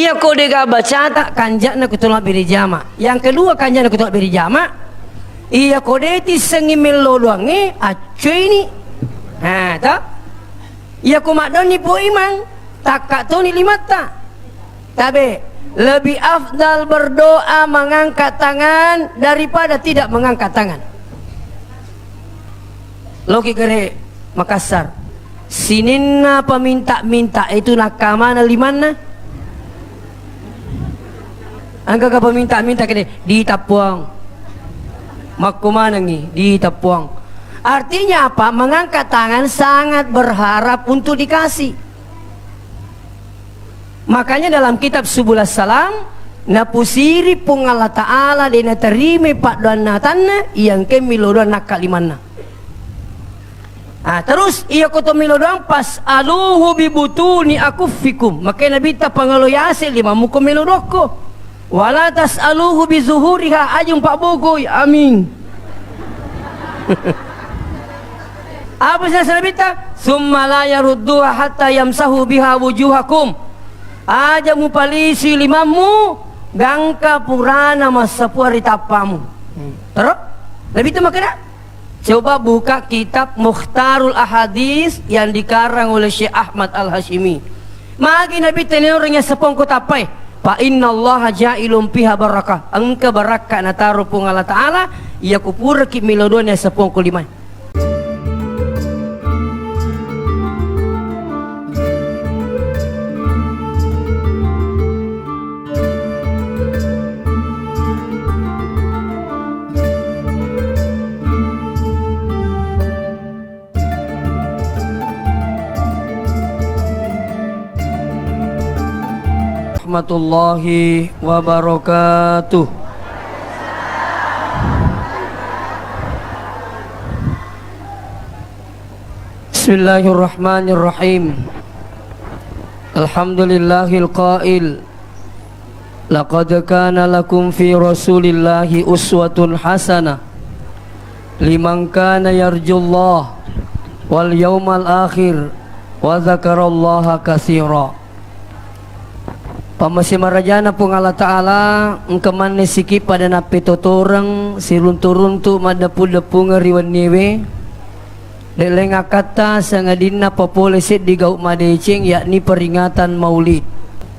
Iya kode ga baca tak kanjak na kutulak beri jama. Yang kedua kanjak na kutulak beri jama. Iya kode ti sengimel lo doange acuy ni. Nah tak. Iya kumadon ni po imang takak to ni limata. Tabe lebih afdal berdoa mengangkat tangan daripada tidak mengangkat tangan. Loki kere Makassar. Sininna peminta-minta itu nakamana limana? Angka ka peminta-minta kene di Tapuang. Makumana ngi di Tapuang. Artinya apa? Mengangkat tangan sangat berharap untuk dikasih. Makanya dalam kitab Subul Salam napusiri pung Allah Ta'ala dena terima pak doan natanna yang ke milodoan nakalimanna. Terus iya koto milodoan pas aluhu bibutuni akufikum. Makanya Nabi ta pangaloyase lima muko milodoko. Wala tas'aluhu bizuhuriha ajung pak bogoy. Amin. Apa saja Nabi ta? Summa la yarudduha hatta yamsahu biha wujuhakum. Aja mu palisi limamu gangka purana masapu hari tapamu. Terus Nabi itu makanya coba buka kitab Mukhtarul Ahadis yang dikarang oleh Syekh Ahmad Al-Hashimi. Magi Nabi tenornya sepongko tapai. Fa innallaha ja'ilum fiha barakah. Angka barakah nataru pung Allah Ta'ala ia kupura ki milodonnya sepongko limai. Warahmatullahi wabarakatuh. Bismillahirrahmanirrahim. Alhamdulillahil qail laqad kana lakum fi rasulillahi uswatun hasanah liman kana yarjullah wal yawmal akhir wa dzakarallaha katsira. Pamasi marajana pung Allah Ta'ala engkeman siki pada napi totorang sirunturuntu madapu-dapu ngeriwan niwe lelenga kata sangadina populesit di gauk madecing yakni peringatan maulid.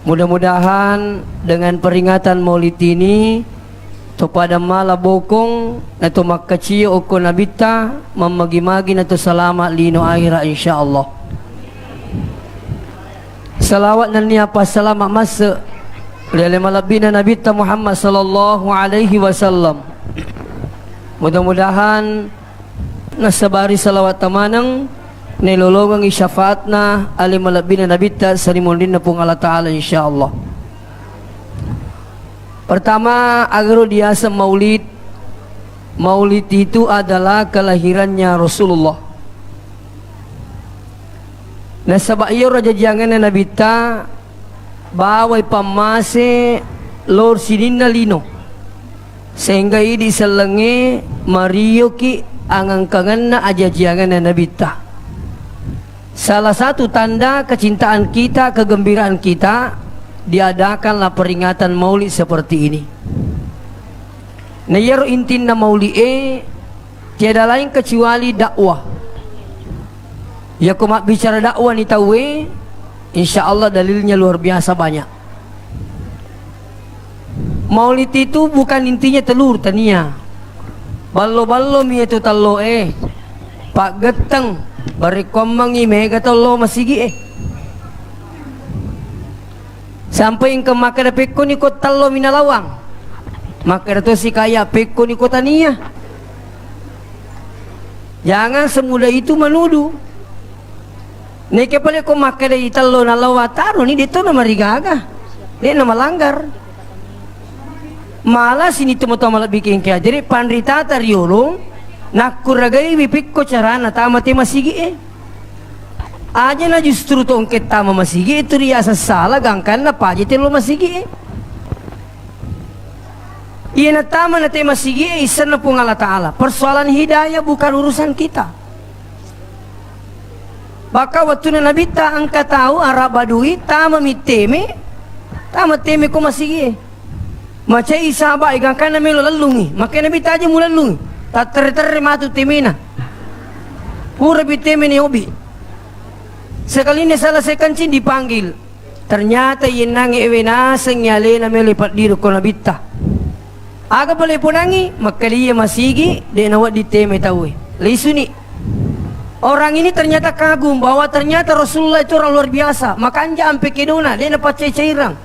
Mudah-mudahan dengan peringatan maulid ini to pada mala bokong atau makkaciyo oko nabita mamagi-magi nato salamat lino akhira insyaallah. Salawat dan niapa selamat masa oleh malabina Nabi Muhammad sallallahu alaihi wasallam. Mudah-mudahan nasabari salawat tamanang nilolongang isyafaatna ali malabina Nabi salimundin pung Allah Ta'ala insyaallah. Pertama agar diasa maulid. Maulid itu adalah kelahirannya Rasulullah. Nasabak iyo raja jangan na nabita bawai pamase lor sinina lino sehingga ini selenge Mario ki angangkangan na aja jangan na nabita. Salah satu tanda kecintaan kita, kegembiraan kita diadakanlah peringatan maulid seperti ini. Nayaro intin na maulid tiada lain kecuali dakwah. Ya kumat bicara dakwah ni tahu insyaallah dalilnya luar biasa banyak. Maulid itu bukan intinya telur tania. Ballo-ballo mi itu tallo Pak geteng bari komang mega tallo masigi Sampai yang ke maka da pekko ni ko tallo minalawang. Maka itu si kaya pekko ni ko tania. Jangan semudah itu menuduh. Neke pale ko makada italo na lawataro ni dito na marigaga. Dia na malanggar. Malah sini temo-temo bikin kaya. Jadi pandrita tariolong nakuragai bipik ko carana tama te masigi Aja na justru tong kita masigi itu riasa salah gangkan na paje te lo masigi Iya na tama na te masigi isa na pung Allah Ta'ala. Persoalan hidayah bukan urusan kita. Baka waktu na nabita ang katao Arab Badui tama miteme Tamat teme ko masigi. Macam isaba ikan kana melo lalungi. Makanya Nabi taji mula lalungi. Tak ter matu temena. Pura biteme ni obi. Sekali ni salah sekancin dipanggil. Ternyata yenang ewena sengyale na melipat diri ko nabita. Aga boleh punangi, maka dia masigi dia nawat diteme tahu. Lisu ni. Orang ini ternyata kagum bahwa ternyata Rasulullah itu orang luar biasa. Maka anja ampe kedona dia dapat cairang.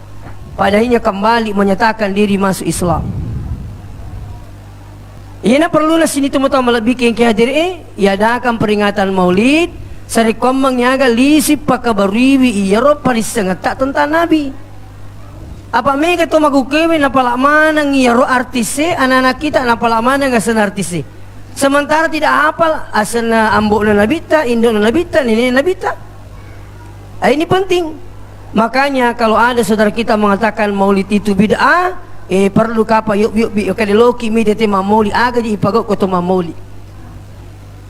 Padahal kembali menyatakan diri masuk Islam. Ia perlulah sini teman-teman lebih ke hadir iadakan peringatan Maulid. Sari komang nyaga lisip pakabariwi iya ro paris sangat tak tentang Nabi. Apa mereka tu magu kewin apa lak mana iya ro artise anak-anak kita apa lak mana nggak sen artise. Sementara tidak hafal asana ambok na nabita, indok na nabita, nenek nabita. Ini penting. Makanya kalau ada saudara kita mengatakan Maulid itu bid'ah, perlu kapa yuk kada loki mi tete maulid aga di ipagok ko to maulid.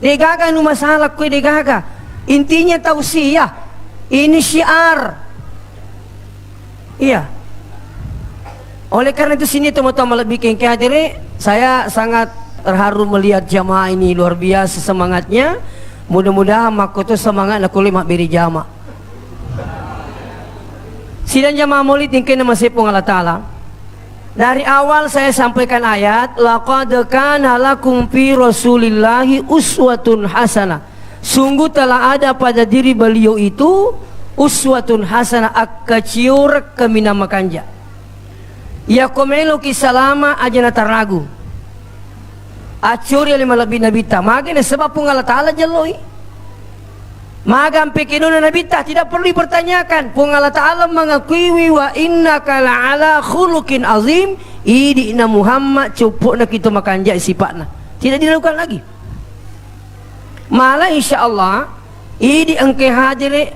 Degaga nu masalah ko degaga. Intinya tausiah. Ini syiar. Iya. Oleh karena itu sini teman-teman lebih ke hadiri, saya sangat terharu melihat jamaah ini luar biasa semangatnya. Mudah-mudahan makoto semangat nak kuliah beri jamaah. Sidang jamaah Maulid yang kena masih Allah Ta'ala. Dari awal saya sampaikan ayat laqad kana lakum fi rasulillahi uswatun hasanah. Sungguh telah ada pada diri beliau itu uswatun hasanah akaciur kemina makanja. Ya komelo kisalama aja na taragu. Acuri lima lebih nabita. Magana sebab pun Allah Ta'ala jaloi. Magam pekinuna nabita tidak perlu dipertanyakan. Pun Allah Ta'ala mengakui wa innaka la'ala khuluqin azim. Idi na Muhammad cupuk na kita makanja sifatna. Tidak dilakukan lagi. Malah insya Allah ini engke hadir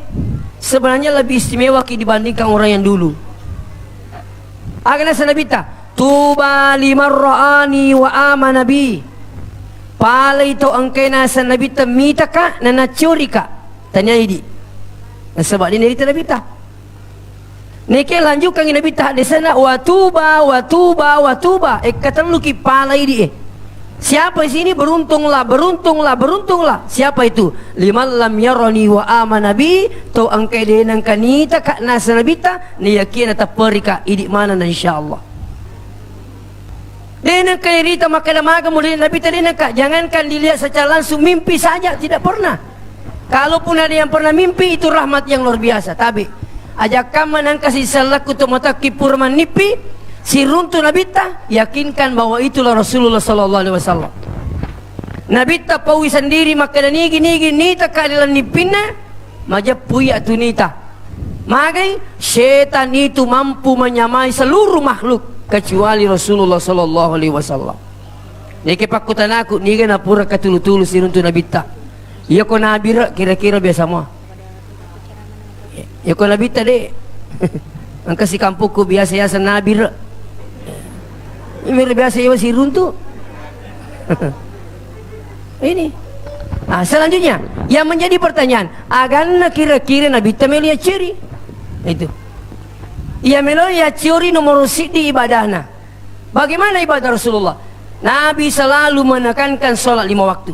sebenarnya lebih istimewa dibandingkan orang yang dulu. Agaknya sanabita tuba liman ra'ani wa amana bi. Pala itu engke na sanabita mitaka na nacurika. Tanya ini. Sebab ini dari nabita. Neke lanjutkan nabita di sana wa tuba. Kata lu ki pala ini. Siapa di sini beruntunglah. Siapa itu? Liman lam yarani wa amana bi to angkai denang kanita kak nasa nabita ni yakin atau perika idik mana insyaallah. Denang kanita maka damaga mulai nabita denang kak. Jangankan dilihat secara langsung, mimpi saja tidak pernah. Kalaupun ada yang pernah mimpi itu rahmat yang luar biasa. Tapi ajakkan manang kasih salaku to mata kipurman nipi. Si runtu nabita yakinkan bahwa itulah Rasulullah sallallahu alaihi wasallam. Nabita pawi sendiri maka nigi nita kadilan nipina maja puya tunita. Magai setan itu mampu menyamai seluruh makhluk kecuali Rasulullah sallallahu alaihi wasallam. Niki pakutan aku niga na pura katulu-tulu si runtu nabita. Ya ko nabira kira-kira biasa mo. Ya ko nabita de. Angka si kampungku biasa ya nabira. Ini biasa ya si runtu. Ini. Nah, selanjutnya yang menjadi pertanyaan, agana kira-kira Nabi Tamelia ciri itu. Ia meloya ciri nomor sidi ibadahna. Bagaimana ibadah Rasulullah? Nabi selalu menekankan sholat 5 waktu.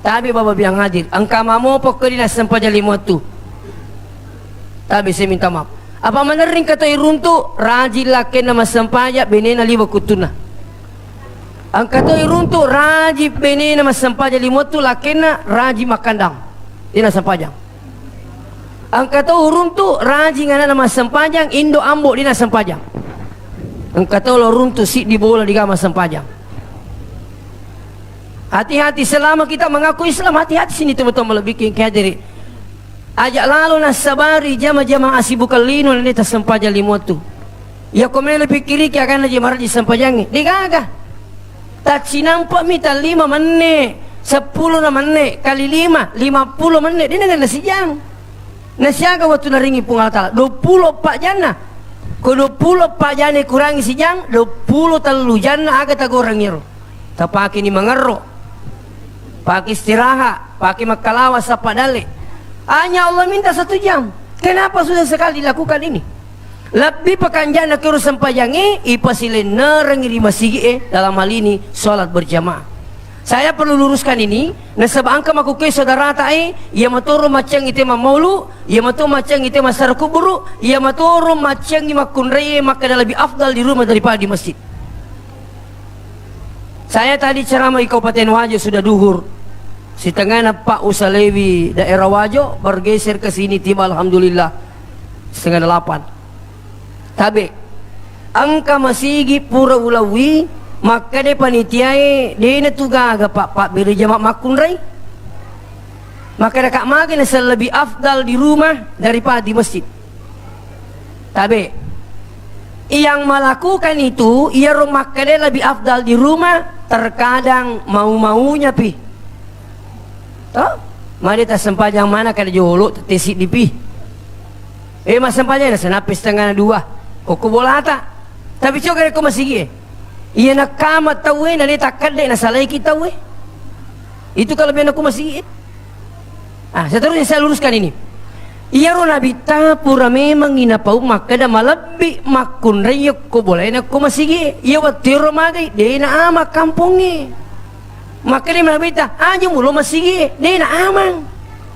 Tapi bapak yang hadir, angka mamo pokoknya sampai 5 waktu. Tapi saya minta maaf. Apa menering kata iruntu rajin laken nama sampaya benena liwa kutuna. Angkato iruntu rajin benena nama sampaya limotu lakena rajin makandang. Dina sampajang. Angkato uruntu rajin ngana nama sampajang indo ambo dina sampajang. Angkato loruntu si di bola di gama sampajang. Hati-hati selama kita mengaku Islam, hati-hati sini teman-teman lebih kehadirin. Ajak lalu nasabari jama-jama asibukal lino ni tasampaja limotu. Ya komele pikiri ki akan aja marah di sampajangi. Digaga. Tak sinampak mita 5 menit, 10 na menit kali 5, 50 menit. Dia dengan nasi jang. Nasi aga waktu naringi pungal tala 24 jana. Ko 24 jana kurangi si jang, 20 telu jana aga tagorang yero. Tapaki ni mengerro. Pakai istirahat, pakai makalawa sapa dale. Hanya Allah minta 1 jam. Kenapa sudah sekali dilakukan ini? Lebih pekanjana kurus sempajangi ipasilin nerengi di masjid dalam hal ini sholat berjamaah. Saya perlu luruskan ini. Nasab angka makuke saudara ta'i, ia maturu macang ite maulu, ia maturu macang ite masar kuburu, ia maturu macang makunrei, maka lebih afdal di rumah daripada di masjid. Saya tadi ceramah di Kabupaten Wajo sudah duhur. Si tengah Pak Usalewi daerah Wajo bergeser ke sini tiba alhamdulillah 7:30. Tabe angka masigi pura ulawi maka de panitiae de na tugaga pak beri jamak makunrai. Maka dekat makin lebih afdal di rumah daripada di masjid. Tabe yang melakukan itu ia rumah kade lebih afdal di rumah, terkadang mau-maunya pi. Toh, mari tak sempajang mana kada jolo tesik di pi. Mas sempajang na senapis 1:30. Koko bola tak. Tapi coba ko masigi. Ia nak kamat tahu na ni takkan dek na salai kita we. Itu kalau biar aku masigi. Seterusnya saya luruskan ini. Ia ro nabita pura memang ina pau maka da malabi makun reyok ko boleh na ko masigi. Ia watiro magai de na ama kampungi. Maka dia nabita aja mulo masigi de na amang.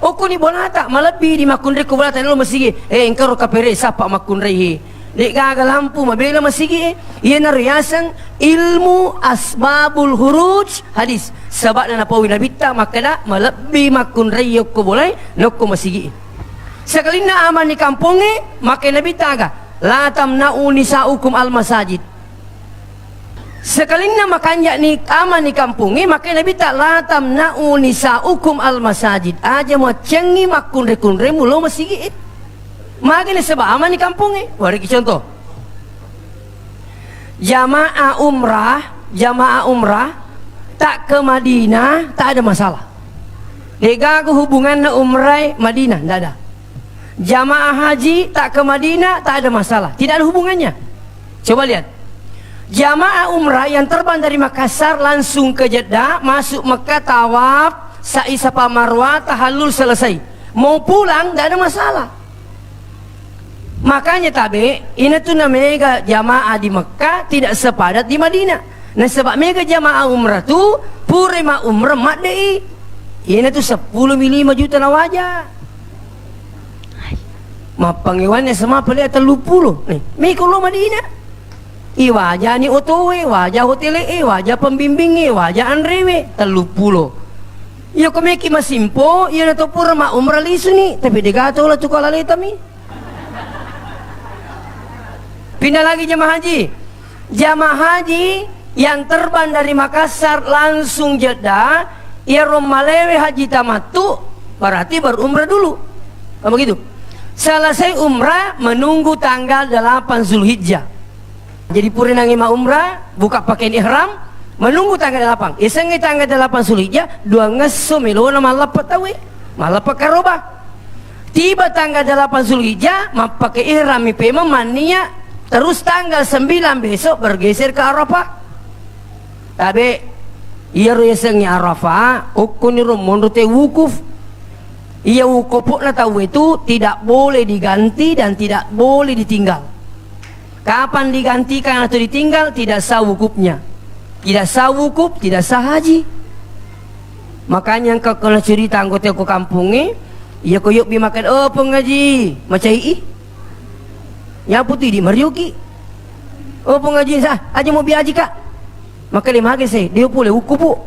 Oko ni bolata malabi di makun rey ko bolata lo masigi. Engkau ro kapere sapa makun rey. Dek gagal lampu mabela masigi. Ia na riasan ilmu asbabul huruj hadis. Sebab na pau nabita maka da malabi makun reyok ko boleh noko masigi. Sekali na aman di kampungnya maka Nabi taga la tamna'u nisa'ukum al masajid. Sekali na makanya ni aman di kampungnya maka Nabi tak la tamna'u nisa'ukum al masajid. Aja mau cengi makun rekun remulo masjid. Maka ni sebab aman di kampungnya. Bagi contoh. Jamaah umrah tak ke Madinah tak ada masalah. Lega hubungan na umrah Madinah tidak ada. Jamaah haji tak ke Madinah tak ada masalah, tidak ada hubungannya. Coba lihat jamaah umrah yang terbang dari Makassar langsung ke Jeddah, masuk Mekah tawaf, sa'i safa marwah, tahallul selesai, mau pulang tidak ada masalah. Makanya tabe ini tuh namanya jamaah di Mekah tidak sepadat di Madinah. Nah sebab mega jamaah umrah tuh purema umrah madai ini tuh 10 5 juta na wajah. Mapangiwannya sama peli 30 nih. Miko lo Madinah. Wajah ni otowe, wajah hotel wajah pembimbing wajah andrewe 30. Iya komeki masimpo, iya na to pura ma umrah lisu ni, tapi degato la tukala leta mi. Pindah lagi jamaah haji. Jamaah haji yang terbang dari Makassar langsung Jeddah, ia romalewe haji tamattu, berarti berumrah dulu. Apa begitu? Selesai umrah menunggu tanggal 8 Zulhijjah. Jadi puri nangima umrah buka pakaian ihram menunggu tanggal 8. Isengi tanggal 8 Zulhijjah dua ngeso melona malapat tawe malapat karobah. Tiba tanggal 8 Zulhijjah pakai ihram pema mania terus tanggal 9 besok bergeser ke Arafah. Tabe iya resengi Arafah ukuni rumun te wukuf. Ia wukufuk na tahu itu tidak boleh diganti dan tidak boleh ditinggal. Kapan digantikan atau ditinggal tidak sah wukufnya. Tidak sah wukuf, tidak sah haji. Makanya kau kena cerita anggota ke kampungnya, ia koyok bi makan pengaji macam ii. Ya putih di Mariuki. Pengaji sah, aja mau biaji kak. Maka dia makan saya, dia boleh wukufuk.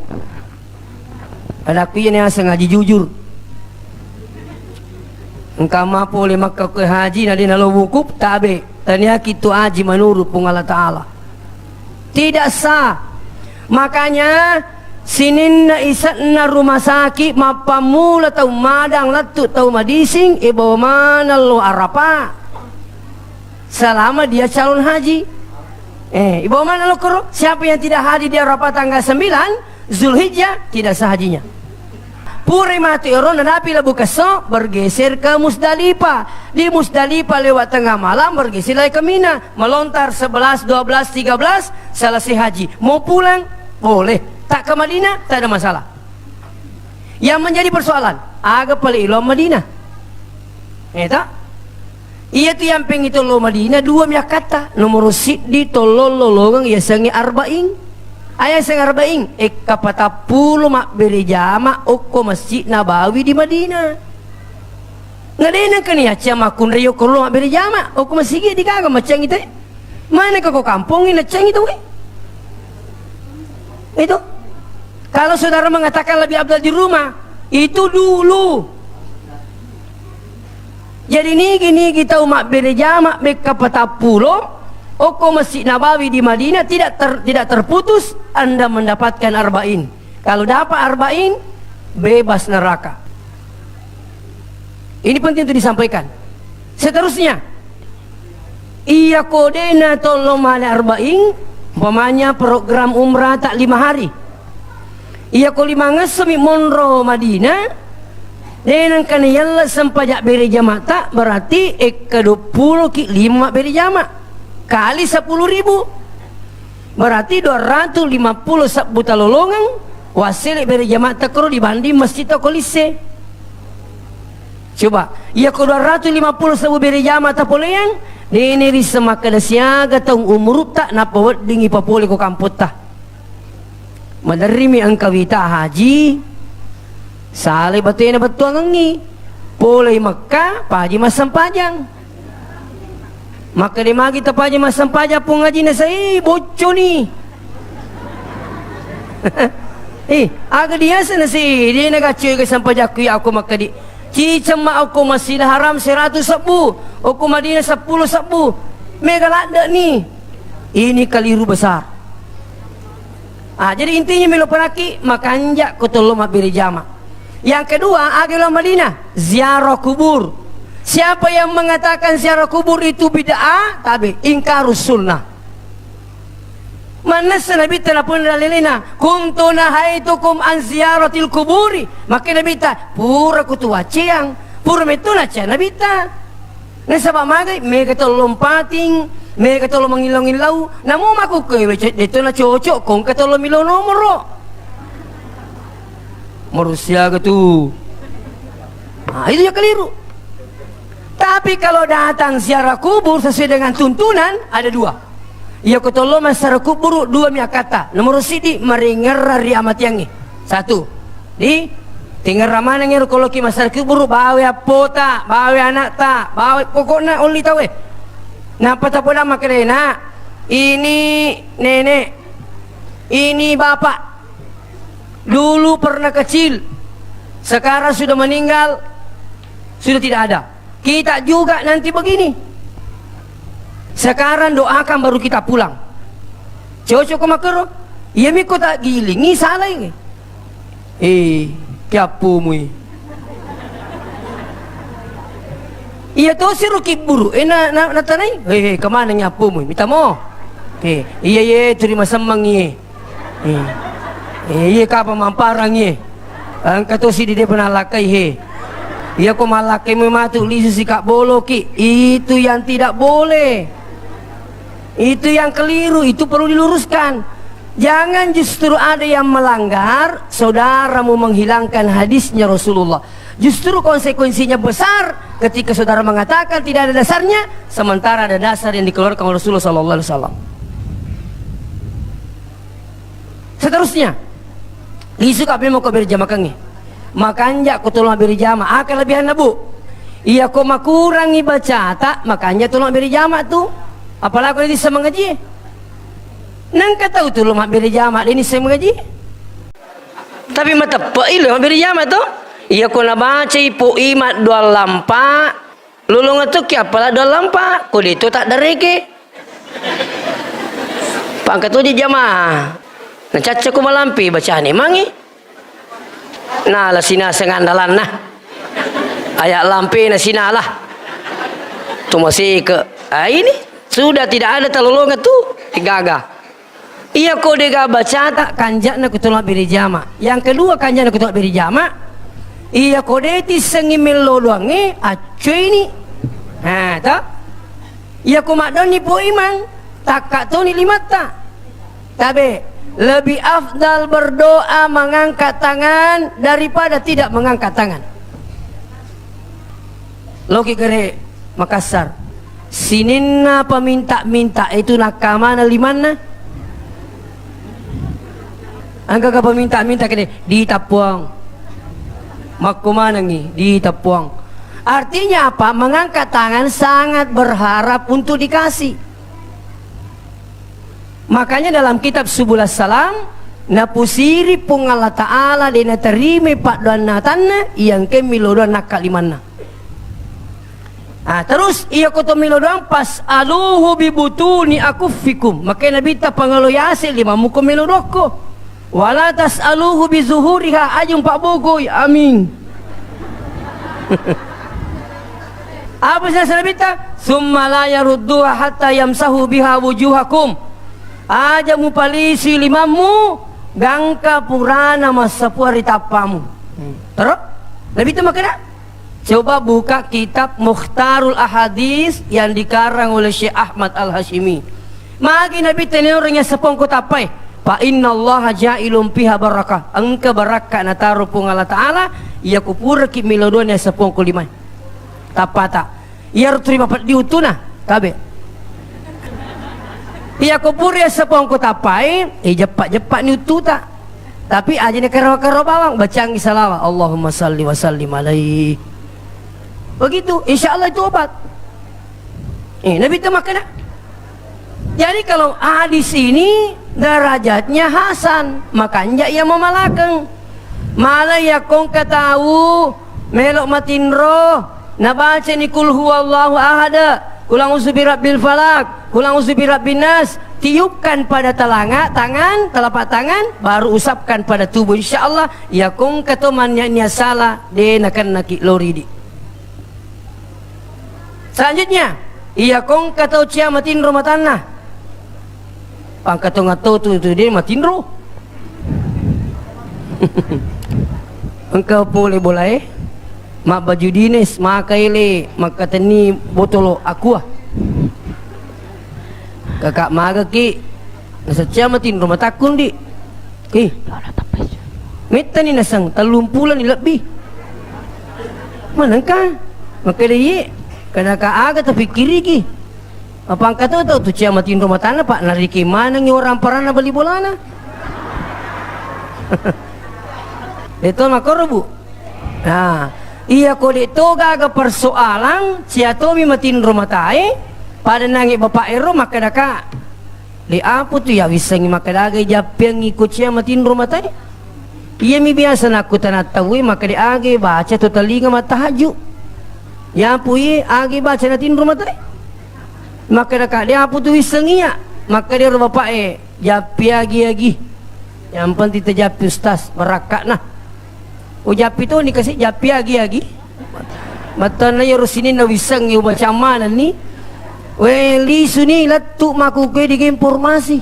Ada aku yang asal ngaji jujur. Engkau mampu oleh maka ke haji nadi nalo wukuf tabe tanya kitu haji menurut Allah Ta'ala tidak sah. Makanya sinin na isatna rumah sakit mapamula tau madang latut tau madising bawa mana lo Arafah selama dia calon haji. Bawa mana lo kero siapa yang tidak hadir di Arafah tanggal 9 Zulhijjah tidak sah hajinya. Puri mati orang nabi labu kesok bergeser ke Musdalifah. Di Musdalifah lewat tengah malam bergeser lagi ke Mina. Melontar 11, 12, 13 selesai haji. Mau pulang boleh. Tak ke Madinah tak ada masalah. Yang menjadi persoalan agak paling ilu Madinah. Tak? Iya tu yang pengen tolo Madinah dua miak kata nomor siddi tolo lolongang iya sangi arba'in ayah sang arba'in kapatapulo mak beri jama oko Masjid Nabawi di Madinah ngadena kan ya cama kun reyo kolo mak beri jama oko masjid di kagak macam itu mana kau kampung ini macam itu itu kalau saudara mengatakan lebih abdal di rumah itu dulu. Jadi gini kita umat berjamaah mereka patapulo oko Masjid Nabawi di Madinah tidak terputus Anda mendapatkan arba'in. Kalau dapat arba'in bebas neraka. Ini penting untuk disampaikan. Seterusnya iya kodena tolong male arba'in umpamanya program umrah tak 5 hari. Iya ko 5 ngesemi monro Madinah dengan kan yalla sempajak beri jamaah berarti ke 20 ki 5 beri jamaah kali 10.000 berarti 250 sabbuta lolongan wasil beri jamaah takro dibanding masjid kolise. Coba iya ko 250 sabu beri jamaah tapoleang ini risema kada siaga tong umur tak napa wedding ipapole ko kamput ta madarimi ang kawita haji salih batu na batuang ngi polay Makkah paji masam pajang maka di magi ta paji masam pajang pun ngaji na say boco ni aga dia sana si dia nagacoy ka sampajak kuya ako makadi cicam ma ako Masjidil Haram 100 sabu ako Madinah 10 sabu mega lada ni ini keliru besar. Jadi intinya milo penaki makanja kutolo mabiri jama. Yang kedua adalah Madinah ziarah kubur. Siapa yang mengatakan ziarah kubur itu bid'ah tabi ingkarus sunnah. Mana Nabi telepon dalilina kuntu nahaitukum an ziyaratil kuburi maka Nabi ta pura kutua ciang pura metuna cia Nabi ta nesaba magai mega lompating mereka tolong mengilangin lau namu maku ke itu na cocok kong ketolong milo nomor manusia gitu itu ya keliru. Tapi kalau datang ziarah kubur sesuai dengan tuntunan ada dua ya ketolong masyarakat kubur dua miak kata nomor sidi meringar dari amat yangi satu di tinggal ramana ngeru kalau ki masyarakat kubur bawa apota bawa anak ta bawa pokoknya only tawe. Nah patapola makrena ini nenek ini bapak dulu pernah kecil sekarang sudah meninggal sudah tidak ada kita juga nanti begini sekarang doakan baru kita pulang cocok ke makro iya miko tak gilingi salah ini kiapumui iya to si Ruki buru na tanay kemana nyapu mo minta mo iya terima semang iya ka pamamparang ang kato si dide penalakai iya ko malaki mo matu lisu si kak bolo ki itu yang tidak boleh itu yang keliru itu perlu diluruskan. Jangan justru ada yang melanggar saudara mau menghilangkan hadisnya Rasulullah. Justru konsekuensinya besar ketika saudara mengatakan tidak ada dasarnya sementara ada dasar yang dikeluarkan oleh Rasulullah SAW. Seterusnya isu kami mau beri jamaah kangi makanya aku tolong beri jamaah akan lebihan nabu iya kau makurangi baca tak makanya tolong beri jamaah tuh apalagi ini sama ngaji nang kata tu lo mak beri jamaah ini saya mengaji tapi mata pail mak beri jamaah tu iya ko na baca ipo imat dua lampa lulung tu ki apalah dua lampa ko dito tak dareke pangkat tu di jamaah na caca ko malampi bacaan mangi nah la sina sengandalan nah ayak lampi na sinalah tu masih ke ini sudah tidak ada telolongan tu gagah. Iya ko dega baca tak kanjak na kutulak beri jama. Yang kedua kanjak na kutulak beri jama. Iya ko deti sengimil lodoange acuy ni. Nah tak. Iya ko makdon ni po imang takak tu ni limata. Tapi lebih afdal berdoa mengangkat tangan daripada tidak mengangkat tangan. Loki gere Makassar. Sininna peminta-minta itu nakamana limana? Angka ka peminta-minta kene ditapuang. Makumana ngi ditapuang. Artinya apa? Mengangkat tangan sangat berharap untuk dikasih. Makanya dalam kitab Subul Salam na pusiri pung Allah Ta'ala dina terime pak doan natanna yang ke milodoan nakalimanna. Terus iya koto milodoan pas aluhu bibutuni akufikum. Maka Nabi ta pangaloyase lima muko milodoko. Wala tas aluhu bizuhuriha ajung pak bogoy. Amin. Apa sih Nabi ta? Summa la yarudduha hatta yamsahu biha wujuhakum. Aja mu palisi limamu gangka purana masapuari tapamu. Terus Nabi itu makanya coba buka kitab Mukhtarul Ahadis yang dikarang oleh Syekh Ahmad Al-Hashimi. Magi Nabi tenornya sepongko tapai. Fa inna Allah ja'ilum piha barakah. Engka barakah nataru pung Allah Ta'ala ia kupura ki milodone sepongko lima. Tapata. Ia terima diutuna tabe. Ia kupura sepongko tapai jepak-jepak ni ututa. Tapi aja ni karo-karo bawang bacangi salawat. Allahumma salli wa sallim alaihi. Begitu, insya Allah itu obat. Nabi itu makan. Jadi kalau hadis ini derajatnya hasan, makanya ia memalakeng. Malah ya kong ketahu melok matin roh, nabaca ni kul huwallahu ahada, kulang usubi rabbil falak, kulang usubi rabbin nas, tiupkan pada tangan, telapak tangan, baru usapkan pada tubuh. Insya Allah ya kong ketomannya nya salah, dia nakan naki lori di. Selanjutnya, iya kong katau cia matin rumah tanah. Pangkatau ngatau tu dia matin roh. Engkau boleh mak baju dinas, mak kaile, mak katani botolo aqua. Kakak maga ki, nasa cia matin rumah takun di. Meta ni nasang 30 ni lebih. Mana kan? Maka dia kena kaaga tapi kiri ki. Apa angkat tu cia matin rumah tanah pak nariki mana ngi orang parana beli bolana. Itu makor bu. Nah, iya kode itu gaga persoalan cia tomi matin rumah tae pada nangi bapak ero maka daka. Li apa tu ya bisa ngi maka daga japiang ngikut cia matin rumah tae. Iya mi biasa nak tanah tahu maka diage baca tu telinga mata haju. Ya puye agi baca natin rumah tadi. Maka dekat dia apa tu wisengia. Maka dia bapak japi agi. Yang penting terjapi ustaz berakat nah. Japi tu ni kasih japi agi. Mata na ya rusini na wiseng yu baca mana ni. Weli suni latuk maku ke di informasi.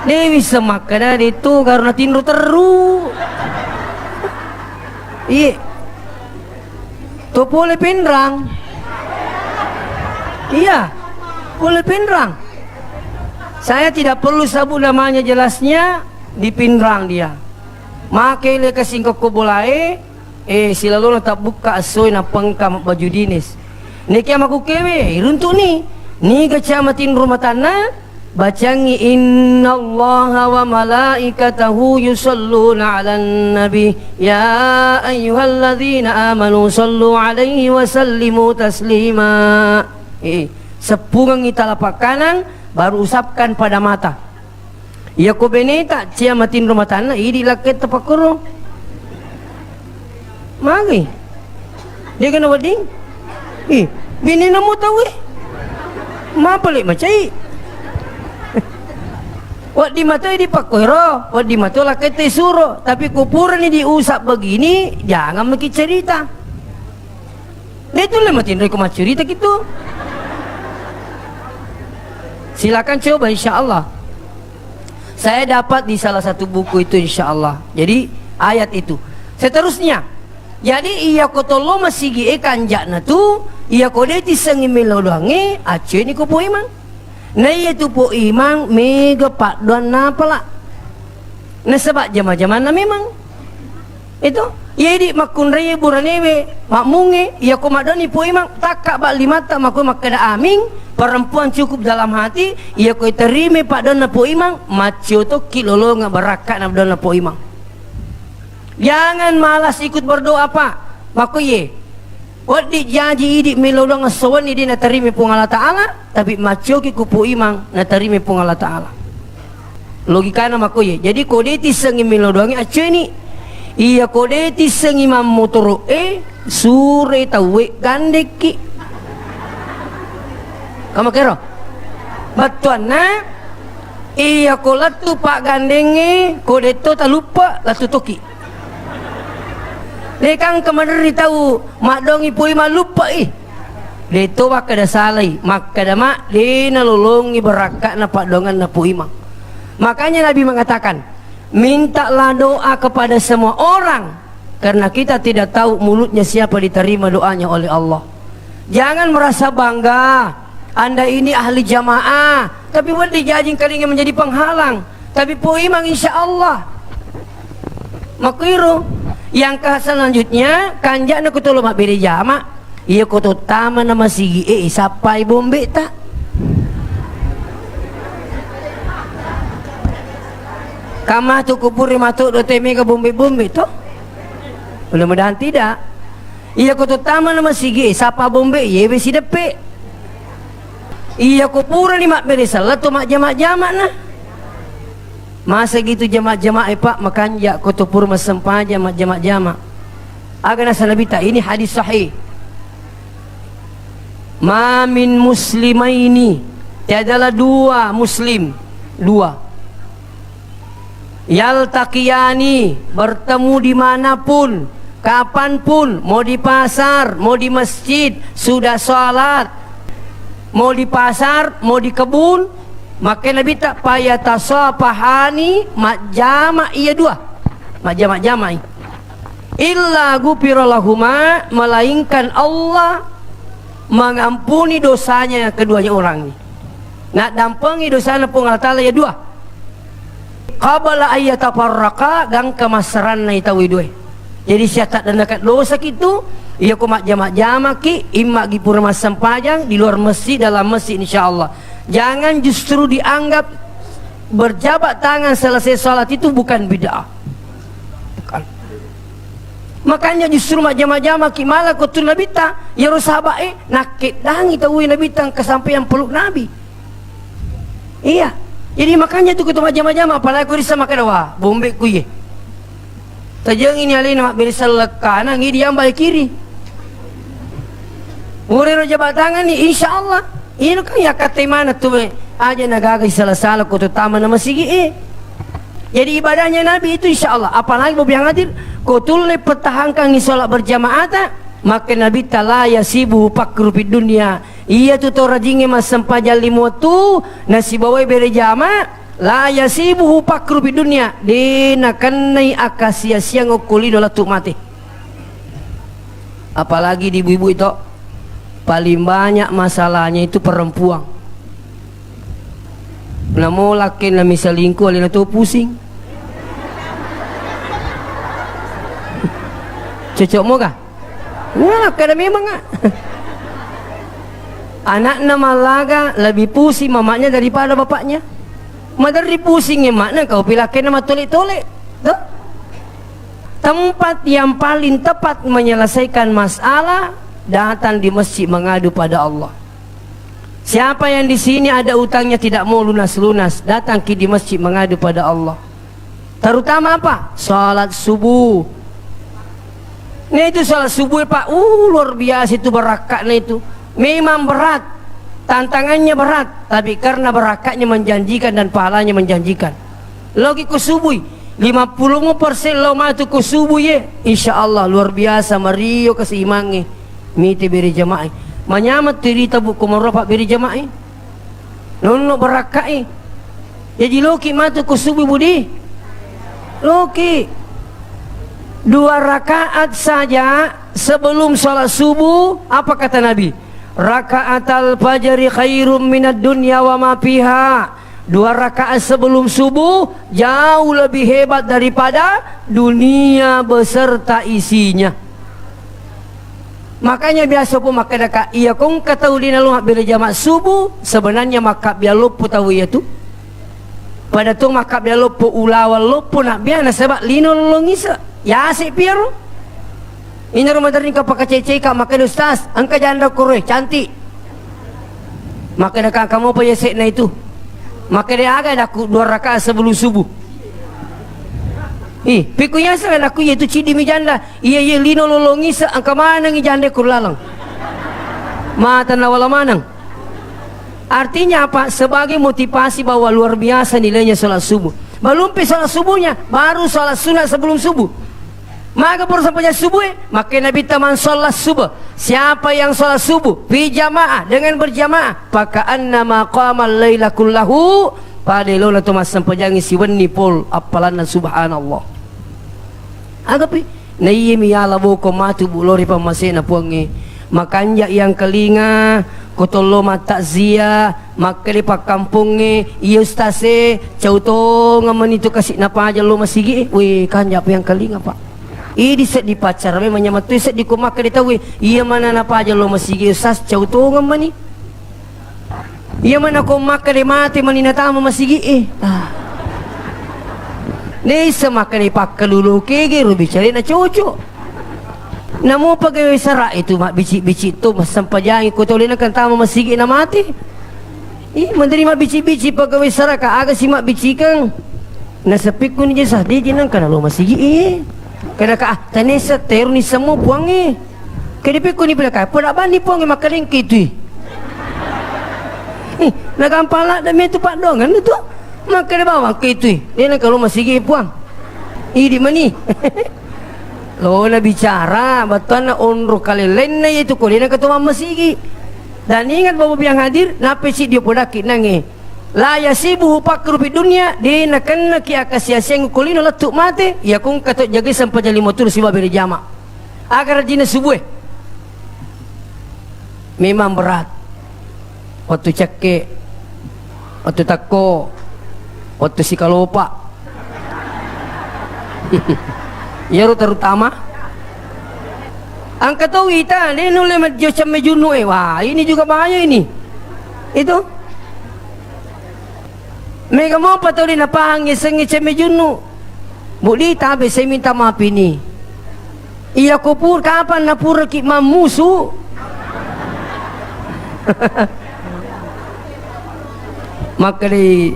Dia bisa makan itu karena tinru teru. Iya. Tu boleh pinrang. Iya, boleh pinrang. Saya tidak perlu sabut namanya jelasnya, dipinrang dia. Makai le kasing koko boleh, silalu tak buka asoy na pengkam baju dinis. Niki amaku kewe, runtuk ni kecamatin rumah tanah. Bacangi innallaha wa malaikatahu yusalluna 'alan nabi ya ayyuhalladzina amanu sallu 'alaihi wa sallimu taslima. Sepungang telapak kanan baru usapkan pada mata. Ya ko beneta cia matin rumah tanah idi laket tapakuro. Magi. Dia kena wading. Bini namu tahu ma pelik macai. Wak di mata di pakoro, wak di mata lah kete suruh. Tapi kupuran ni diusap begini, jangan makin cerita. Dia tu lah makin rekom cerita gitu. Silakan coba insya-Allah. Saya dapat di salah satu buku itu insya-Allah. Jadi ayat itu. Seterusnya. Jadi iya kotolo masih gie kanjakna tu, iya kode tisengi melodonge, aceh ni kupu imang. Nah itu po imang mega pak doan napa lah. Nah sebab zaman-zaman memang itu Yedi makun raya buranewe makmunge ya komadoni po imang takak bak limata makun makada aming perempuan cukup dalam hati ya ko terime pak dona po imang macio to kilolo nga barakat na dona po imang. Jangan malas ikut berdoa pak makuye wadi janji idi melolong asawan idi na terime po Allah Ta'ala tapi macio ki ku po imang na terime po Allah Ta'ala logikana makuye jadi kodeti sengi melodongi acu ini iya kodeti sengi mamutoro sure tawe gandeki kamu kira batuan na iya kolatu pak gandenge kodeto tak lupa latu toki dekang kemarin tahu mak dongi pui mak lupa deto wak kada salai mak kada mak dina lolongi berakat na pak dongan na pui mak. Makanya Nabi mengatakan mintalah doa kepada semua orang karena kita tidak tahu mulutnya siapa diterima doanya oleh Allah. Jangan merasa bangga Anda ini ahli jamaah tapi buat dijajing kali ingin menjadi penghalang tapi poimang insya Allah makiru yang ke selanjutnya kanjak nak kutulu mak beri jamaah iya kutu tama nama sigi sapai bombe tak kamah tu kupuri matuk do teme ke bombe-bombe toh mudah-mudahan tidak iya kutu tama nama sigi sapa bombe iya besi depe iya kupura ni mak beri salat tu mak jamak-jamak nah masa gitu jamak-jamak pak makanya kutu pur masempaja mak jamak-jamak agak nasa Nabi tak ini hadis sahih ma min muslimaini tiadalah dua muslim dua yaltaqiyani bertemu dimanapun kapanpun mau di pasar mau di masjid sudah sholat mau di pasar mau di kebun maka Nabi tak payah tasapahani mak jama iya dua mak jama illa gufirallahuma melainkan Allah mengampuni dosanya keduanya orang ini nak dampengi dosanya pun Allah Ta'ala ya dua qabala ayyatafarraqa gang kemasaran na itawi dua jadi siatat dan dekat dosa gitu iya ku mak jamak ki imma gi purma sempajang di luar masjid dalam masjid insyaallah. Jangan justru dianggap berjabat tangan selesai sholat itu bukan bid'ah bukan. Makanya justru mak jamak ki malah kutul Nabi ta ya sahabat nakit dangi tahu Nabi tang kesampaian peluk Nabi iya jadi makanya tu kutu mak jamak apalagi ku risa makan wah bombe ku ye tajang ini alina mak beri selekana ngi dia ambil kiri urero jabat tangan ni insyaallah ini kan ya kata mana tu aja nagagai salah-salah kutu taman nama sigi jadi ibadahnya Nabi itu insyaallah apalagi bobi yang hadir kutul le pertahankan ni solat berjamaah tak maka Nabi tala yasibu pakru fid dunia iya tu to rajinge mas sempajal limo tu nasi bawai bere jamaah la yasibu pakru fid dunia dina kanai akasia siang okulino la tu mati apalagi di ibu-ibu itu paling banyak masalahnya itu perempuan namo laki na misalingku alina tu pusing cocok mo kah? Wah kada memang anak nama laga lebih pusing mamanya daripada bapaknya madari pusing makna kau pilakin nama tolek-tolek tempat yang paling tepat menyelesaikan masalah datang di masjid mengadu pada Allah. Siapa yang di sini ada utangnya tidak mau lunas-lunas, datang di masjid mengadu pada Allah. Terutama apa? Salat subuh. Nah itu salat subuh Pak, luar biasa itu berakatnya itu. Memang berat, tantangannya berat, tapi karena berakatnya menjanjikan dan pahalanya menjanjikan. Logi ku subuh 50% lo matu ku subuh ye, insyaallah luar biasa Mario keseimangnya. Miti beri jamaah manyamat tiri tabu kumarapak beri jamaah nono berakai jadi loki matu kusubi budi loki 2 rakaat saja sebelum sholat subuh apa kata Nabi rakaatal fajri khairum minad dunya wa ma fiha 2 rakaat sebelum subuh jauh lebih hebat daripada dunia beserta isinya. Makanya biasa pun maka dekat iya kong katahu di nalu bila jamak subuh sebenarnya maka biar lupa tahu ya tu. Pada tu maka biar lupa ulawal lupa nak biar sebab lino longisa. Ya asik biar. Ini Ramadan ni kau pakai cecek kau makan ustaz, angka janda koreh cantik. Maka dekat kamu apa ya sekna itu. Maka dia agak aku 2 rakaat sebelum subuh. Pikunya saya aku itu cidi mi janda. Iya lino lolongi se angka mana ngi janda kurlalang. Mata nawala manang. Artinya apa? Sebagai motivasi bahwa luar biasa nilainya salat subuh. Belum salat subuhnya, baru salat sunat sebelum subuh. Maka baru sampai subuh, maka Nabi taman salat subuh. Siapa yang salat subuh fi jamaah dengan berjamaah, maka annama qamal laila kullahu padelo la tumas sampai jangi siwenni pol apalan subhanallah. Agapi nayimi ala boko matu bulori pamasena puangi. Makanya yang kelinga kotolo mata zia makali pak kampunge iya stase cauto ngaman itu kasih napa aja lo masigi we kanja apa yang kelinga pak. Ini set di pacar memang nyamatu set di kumak dia tahu iya mana napa aja lo masigi ustaz cauto ngaman ni. Iya mana kumak dia mati manina tamu masigi Ni semakan ipak kelulu kege rubi cari na cucu. Namo pagawai sarak itu mak bici-bici tu sampai jangan ikut oleh nak tamu masigi na mati. Menteri mak bici-bici pagawai sarak agak si mak bici kang. Nasapik ko ni jasa di jinang kana lo masigi kada ka tanesa teru ni semua puangi. Kadipik ko ni belaka pun aban ni puangi makaling kitu. Nagampala dami tu pak dong kan tu. Maka dia bawa kitu. Dia nak kalau masigi puang. Di mani. Lo na bicara betul na onro kali lain na itu ko dia nak ketua masigi. Dan ingat bapak yang hadir napa si dia podaki nangi. La yasibu pakru fi dunia dia nak kena ki akasia seng kulino letuk mate ya kung katok jaga sampai jali motor si babe jama. Agar jina subuh. Memang berat. Waktu cekek, waktu tako, waktu si kalopa. Ya terutama angkat tahu kita ni nule macam mejunu wah ini juga bahaya ini itu mereka mau patau di napahang sengi cemejunu budi tabe saya minta maaf ini iya kupur kapan napur ki mamusu maka di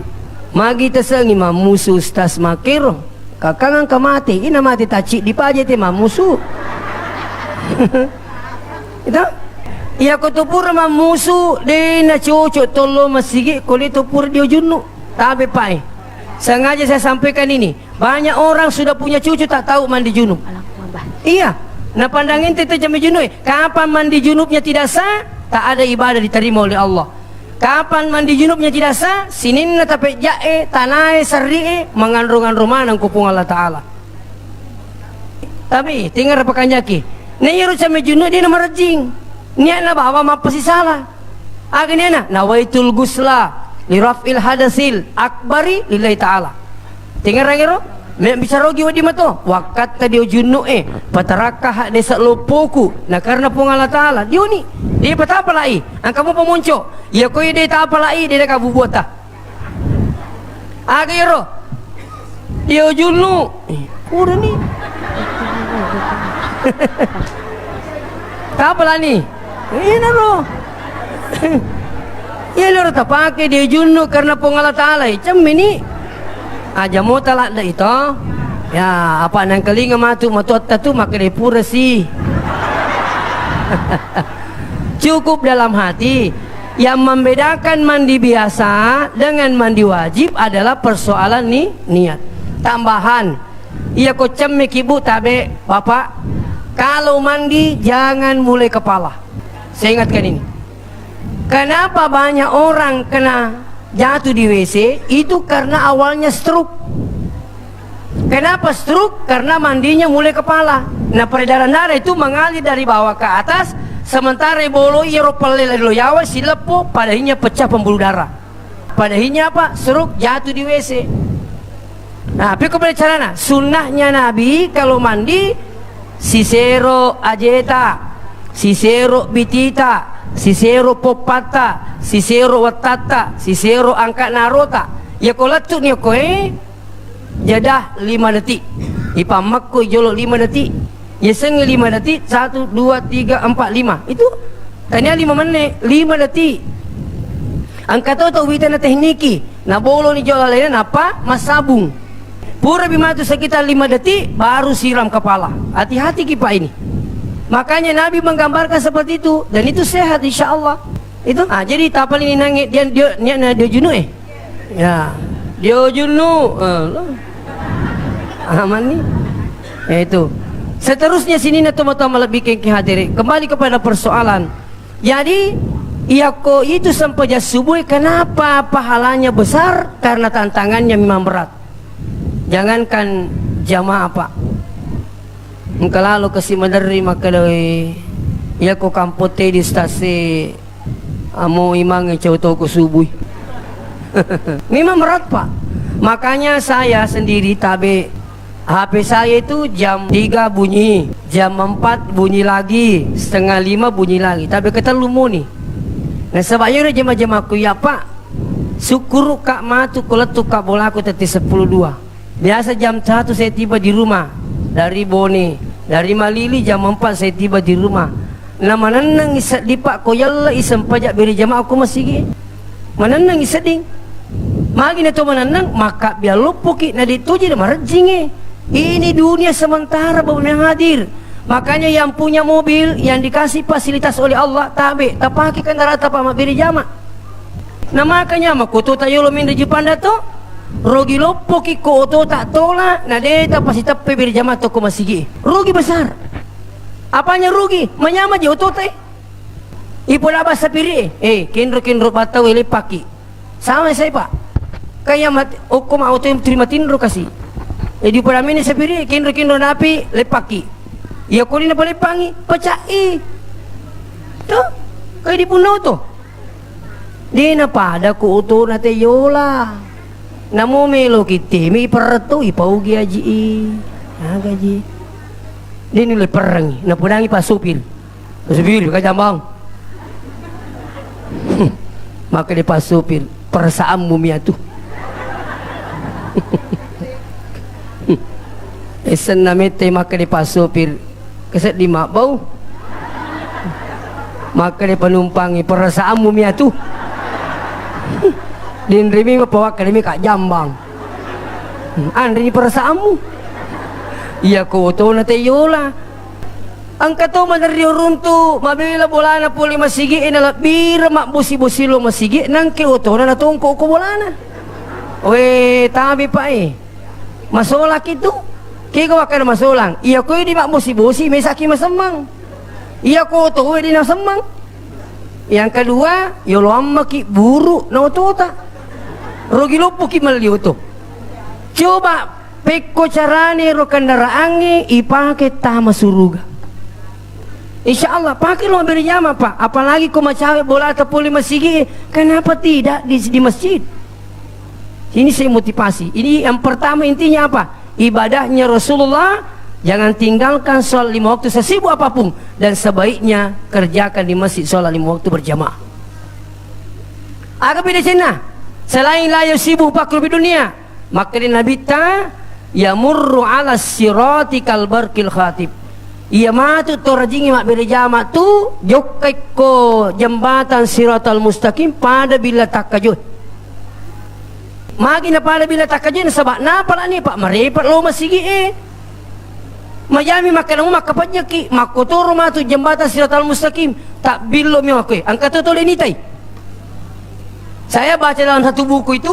magi tesengi mamusu ustaz makiro kakangan kamati ina mati taci di paje te mamusu itu iya ko tupur mamusu de na cucu tolo masigi kuli tupur dia junu tabe pai sengaja saya sampaikan ini banyak orang sudah punya cucu tak tahu mandi junub iya na pandangin tete jami junub kapan mandi junubnya tidak sah tak ada ibadah diterima oleh Allah. Kapan mandi junubnya tidak sah, sinin na tapet jae, tanai, sarri mengandungan romanang kupung Allah Ta'ala. Tapi, tinggal rapakan jaki. Nairu sama junub dia nama rajing. Niat na bawa mapasi salah. Agak niat na, nawaitul gusla, liraf'il hadasil, akbari, lillahi ta'ala. Tinggal rangiro, bisa rogi wadi mato. Wakat tadi junub patarakah desa lopoku. Nah karena pung Allah Ta'ala, dia ni. Dia patapa lai, ang kamu pemuncuk. Ya kau dia tak apa lai, dia dah kabu buat tak. Agero, dia junu. Udah ni. Tak apa lah ni. Ini lo. Ya lo tak pakai dia junu karena pengalat Allah. Macam ini. Aja mau talak dah itu. Ya apa nang kelinga matu tu maka dia pura sih. Cukup dalam hati. Yang membedakan mandi biasa dengan mandi wajib adalah persoalan niat. Tambahan, iya kocam mekibu tabe bapak. Kalau mandi jangan mulai kepala. Saya ingatkan ini. Kenapa banyak orang kena jatuh di WC? Itu karena awalnya stroke. Kenapa stroke? Karena mandinya mulai kepala. Nah peredaran darah itu mengalir dari bawah ke atas. Sementara bolo iya ropal lelo yawa si lepo padanya pecah pembuluh darah. padahinya apa? Seruk jatuh di WC. Nah, tapi kepada carana sunnahnya Nabi kalau mandi sisero ajeta, sisero bitita, sisero popata, sisero watata, sisero angkat narota. Ya kolatut ni koe jadah 5 detik. Ipamak ko jolo 5 detik. Ya seng 5 detik 1 2 3 4 5. Itu tanya 5 menit, 5 detik. Angkat tu wita na tekniki. Na bolo ni jolo lain apa? Masabung. Pura bimatu sekitar 5 detik baru siram kepala. Hati-hati kipa ini. Makanya Nabi menggambarkan seperti itu dan itu sehat insyaallah. Itu jadi tapal ini nangis dia junuh ya. Dia junuh. Aman nih. Itu. Seterusnya sini na tama-tama lebih ke hadiri. Kembali kepada persoalan. Jadi Iyako itu sampai subuh, kenapa pahalanya besar? Karena tantangannya memang berat. Jangankan jamaah pak, kalau kasih madari maka doi Iyako kampote di stasi amo imang cau toko subuh. Memang berat pak. Makanya saya sendiri tabe HP saya itu jam 3 bunyi, jam 4 bunyi lagi, setengah 5 bunyi lagi. Tapi kata lumu nih. Nah sebabnya udah jema-jema aku ya pak, syukur kak matu kuletuk kak bola aku tadi 10.2. Biasa jam 1 saya tiba di rumah dari Bone, dari Malili jam 4 saya tiba di rumah. Nah manenang isat di pak koyalla isam pajak beri jama aku masih gi. Manenang isat ding. Magi na to manenang maka biar lupuki na dituji na marajinge. Ini dunia sementara baru yang hadir. Makanya yang punya mobil yang dikasih fasilitas oleh Allah tabe tapaki kendaraan tapa beri jama. Nah makanya makuto tayo lumin di Jepang dato rogi lopoki ko oto tak tola na deta pasti tape beri jama to ko masigi. Rugi besar. Apanya rugi? Menyama je oto teh. Ipo laba sapiri kinro batau ele paki. Sama saya pak. Kayak mat oko ma auto yang terima tinro kasih. Di paramini sapiri kinro napi lepaki. Ya kau ni nak boleh panggil pecai. Tu, kau di pulau tu. Dia nak pada ku utu nate yola. Namu melo kita mi pertu ipau gaji. Gaji. Dia ni le perang. Nak pudangi pas supir. Supir kat jambang. Maka dia pas supir perasaan mumia tu. Esen namete maka dia pas supir. Keset lima bau. Maka dia penumpangi perasaan mumia tu. Din rimi bawa kami kak jambang. Andri perasaanmu. Iya ko to na teyola. Ang kato manari runtu mabila bola na puli masigi inala bir mak busi-busi lo masigi nang ke to na natungko ko bola na. We tabi pa masolak itu. Kiko akan masolang. Iya ko di mak busi-busi may saki masamang. Iya ko to di na samang. Yang kedua, yolo amma ki buru na otota. Rogi lopo ki maliyo to. Coba peko carane ro kendaraange ipake tama suruga. Insyaallah pakai lo beri jama pak. Apalagi ko macawe bola atau masigi, kenapa tidak di masjid? Ini saya motivasi. Ini yang pertama intinya apa? Ibadahnya Rasulullah, jangan tinggalkan sholat 5 waktu sesibuk apapun, dan sebaiknya kerjakan di masjid sholat 5 waktu berjamaah. Agak beda cina. Selain layu sibuk pakru di dunia, maka di Nabi ta yamurru ala sirati kal barqil khatib. Ia matu torajingi mak beda jamaah tu jokai ko jembatan siratal mustaqim pada bila takajud. Magi na pada bila takajin sebab napa lah ni pak merepet lo masigi majami makan umak kapatnya ki makotoro matu jembatan siratal mustaqim tak bilo mi makoi angkat tu ni tai. Saya baca dalam satu buku itu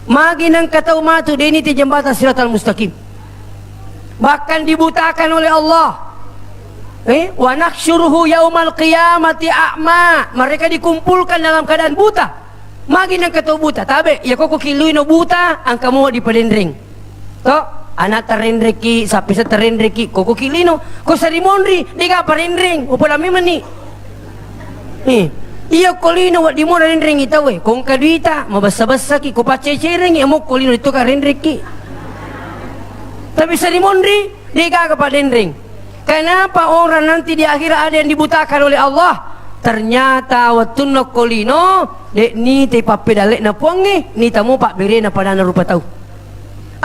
magi nang kata matu deni ti jembatan siratal mustaqim bahkan dibutakan oleh Allah. Wa nakhsyuruhu yaumal qiyamati a'ma, mereka dikumpulkan dalam keadaan buta. Magi nang kato buta tabe ya koko kilui no buta ang kamu di padendring to anak terendreki sapi sa terendreki koko kilino ko sarimonri diga parendring upala mi mani Iya kolino wat di mo rendring ita we. Kung kaduita mabasa-basa ki ko pacecering imo kolino itu ka rendring ki. Tapi sa dimondri di ka pa rendring. Kenapa orang nanti di akhirat ada yang dibutakan oleh Allah? Ternyata watunno kolino dek ni te papedalek na puangi ni tamu pak bere na padana rupa tahu.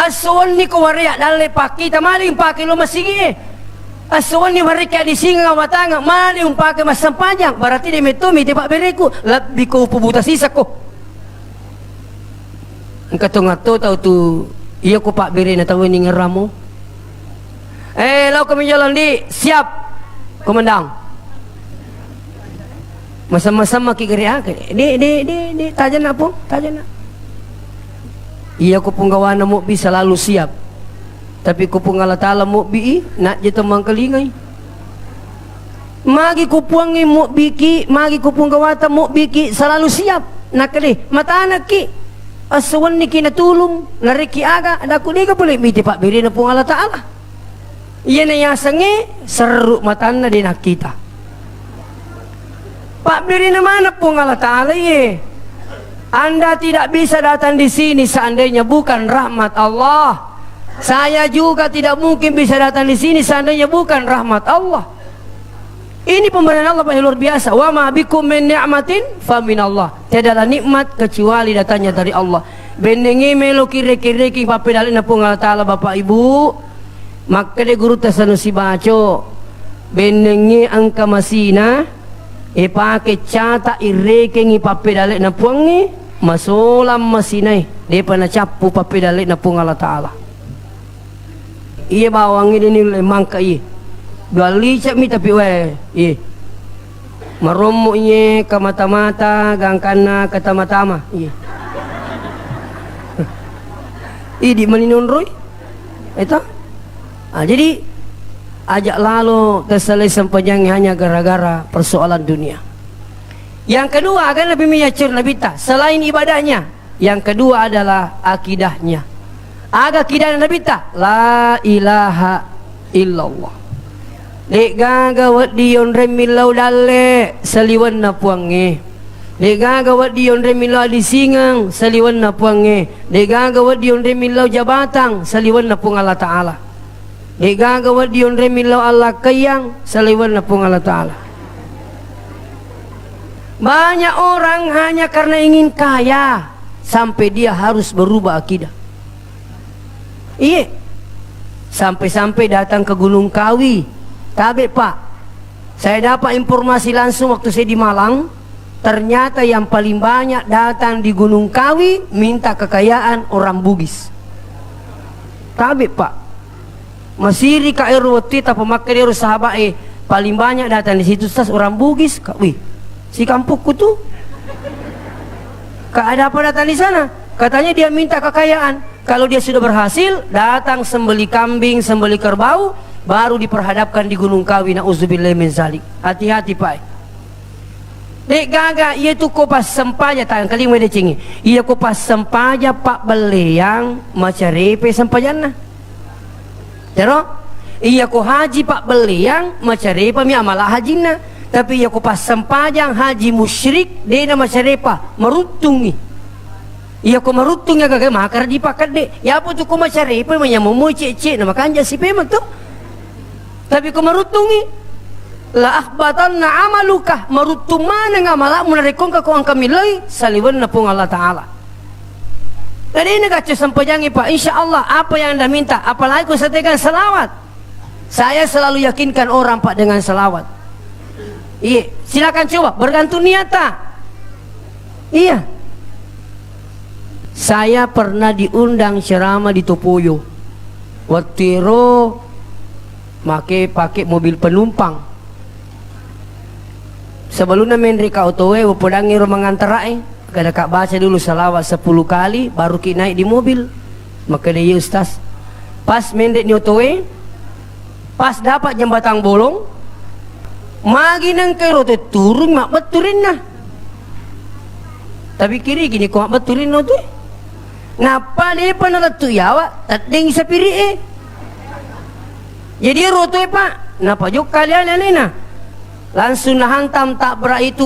Aswan ni ko waria dalle paki tamaling paki lo masigi. Aswan ni mereka di singa matanga mali pakai masam panjang berarti dia metumi te pak bereku lebih ko pubuta sisa ko. Engkau ngato tahu tu iya ko pak bere na tahu ni ngeramu. Lau kami jalan di siap komandan. Masam-masam maki geria di tajan apa? Tajan. Iya ko punggawana mo bisa lalu siap. Tapi ko pung Allah Ta'ala mo bi nak je temang kelingay. Magi ko puangi mo biki, magi ko punggawata mo biki selalu siap. Nakali mata anak ki. Aswan ni kinatulong nariki aga ada ko ni ka puli miti pak biri na pung Allah Ta'ala. Iya na yasangi seru matana din nakita. Pak biri na mana pung Allah Ta'ala ye. Anda tidak bisa datang di sini seandainya bukan rahmat Allah. Saya juga tidak mungkin bisa datang di sini seandainya bukan rahmat Allah. Ini pemberian Allah yang luar biasa. Wa ma bikum min ni'matin fa min Allah. Tiadalah nikmat kecuali datangnya dari Allah. Bendengi melo kire-kire ki papedalin na pung Allah Ta'ala Bapak Ibu. Maka de guru tasanu si baco. Bendengi angka masina pake cata ireke ngi papedalin na puangi masolam masinai. Depa na capu papedalin na pung Allah Ta'ala. Iya bawang ini lemang ka iya. Gali cak mi tapi we. Iya. Maromo iya ka mata-mata gangkana ka tama-tama. Iya. Idi maninon roy. Eta. Jadi ajak lalu keselesaian panjang hanya gara-gara persoalan dunia. Yang kedua akan lebih menyacur lebih tak selain ibadahnya. Yang kedua adalah akidahnya. Aga akidah Nabi tak la ilaha illallah. Dek gagawat dion remilau dalle saliwan na puange. Dek gagawat dion remilau di singang saliwan na puange. Dek gagawat dion remilau jabatang saliwan na pung Allah Ta'ala. Dek gagawat dion remilau Allah kayang saliwan na pung Allah Ta'ala. Banyak orang hanya karena ingin kaya sampai dia harus berubah akidah. Iya. Sampai-sampai datang ke Gunung Kawi. Tabe Pak. Saya dapat informasi langsung waktu saya di Malang. Ternyata yang paling banyak datang di Gunung Kawi minta kekayaan orang Bugis. Tabe Pak. Masiri ka erwati ta pemakai dia sahabat paling banyak datang di situ tas orang Bugis. Wih, si kampungku tuh. Kak ada apa datang di sana? Katanya dia minta kekayaan. Kalau dia sudah berhasil, datang sembeli kambing, sembeli kerbau, baru diperhadapkan di Gunung Kawi. Na'udzubillahi min zalik. Hati-hati Pak. Dek gaga, ia tu kopas sempaja tangan kali mau decengi. Ia kopas sempaja Pak Beleang macarepe sempajana. Terus, ia ko haji Pak Beleang macarepa mi amalah hajina. Tapi ia kopas sempajang haji musyrik dia nama macarepa merutungi. Iya ko marutung ya kagak makar dipakat dek. Ya apa tu ko macari apa menyamu cek-cek nama kanja si pemak tu. Tapi ko marutungi la akhbatanna amaluka marutung mana ngamala menarekong ka ko ang kamilay saliwan na pung Allah Ta'ala. Jadi ini kacu sampajangi Pak. InsyaAllah apa yang anda minta. Apalagi ko satekan salawat. Saya selalu yakinkan orang Pak dengan salawat. Iya, silakan coba bergantung niata. Iya. Saya pernah diundang ceramah di Topoyo. Watiro pakai mobil penumpang. Sebelumnya mereka otowe wapodangi romangantarai. Kada kak baca dulu salawat 10 kali baru ki naik di mobil. Maka dia ustaz. Pas mendek ni otowe, pas dapat jembatan bolong, magi nang kero turun mak beturin nah. Tapi kiri gini kok mak beturin no tu. Napa dia pernah tu yawa tadeng sa piri Jadi rotoy Pak. Napa jok kalian alena. Langsung hantam tak berat itu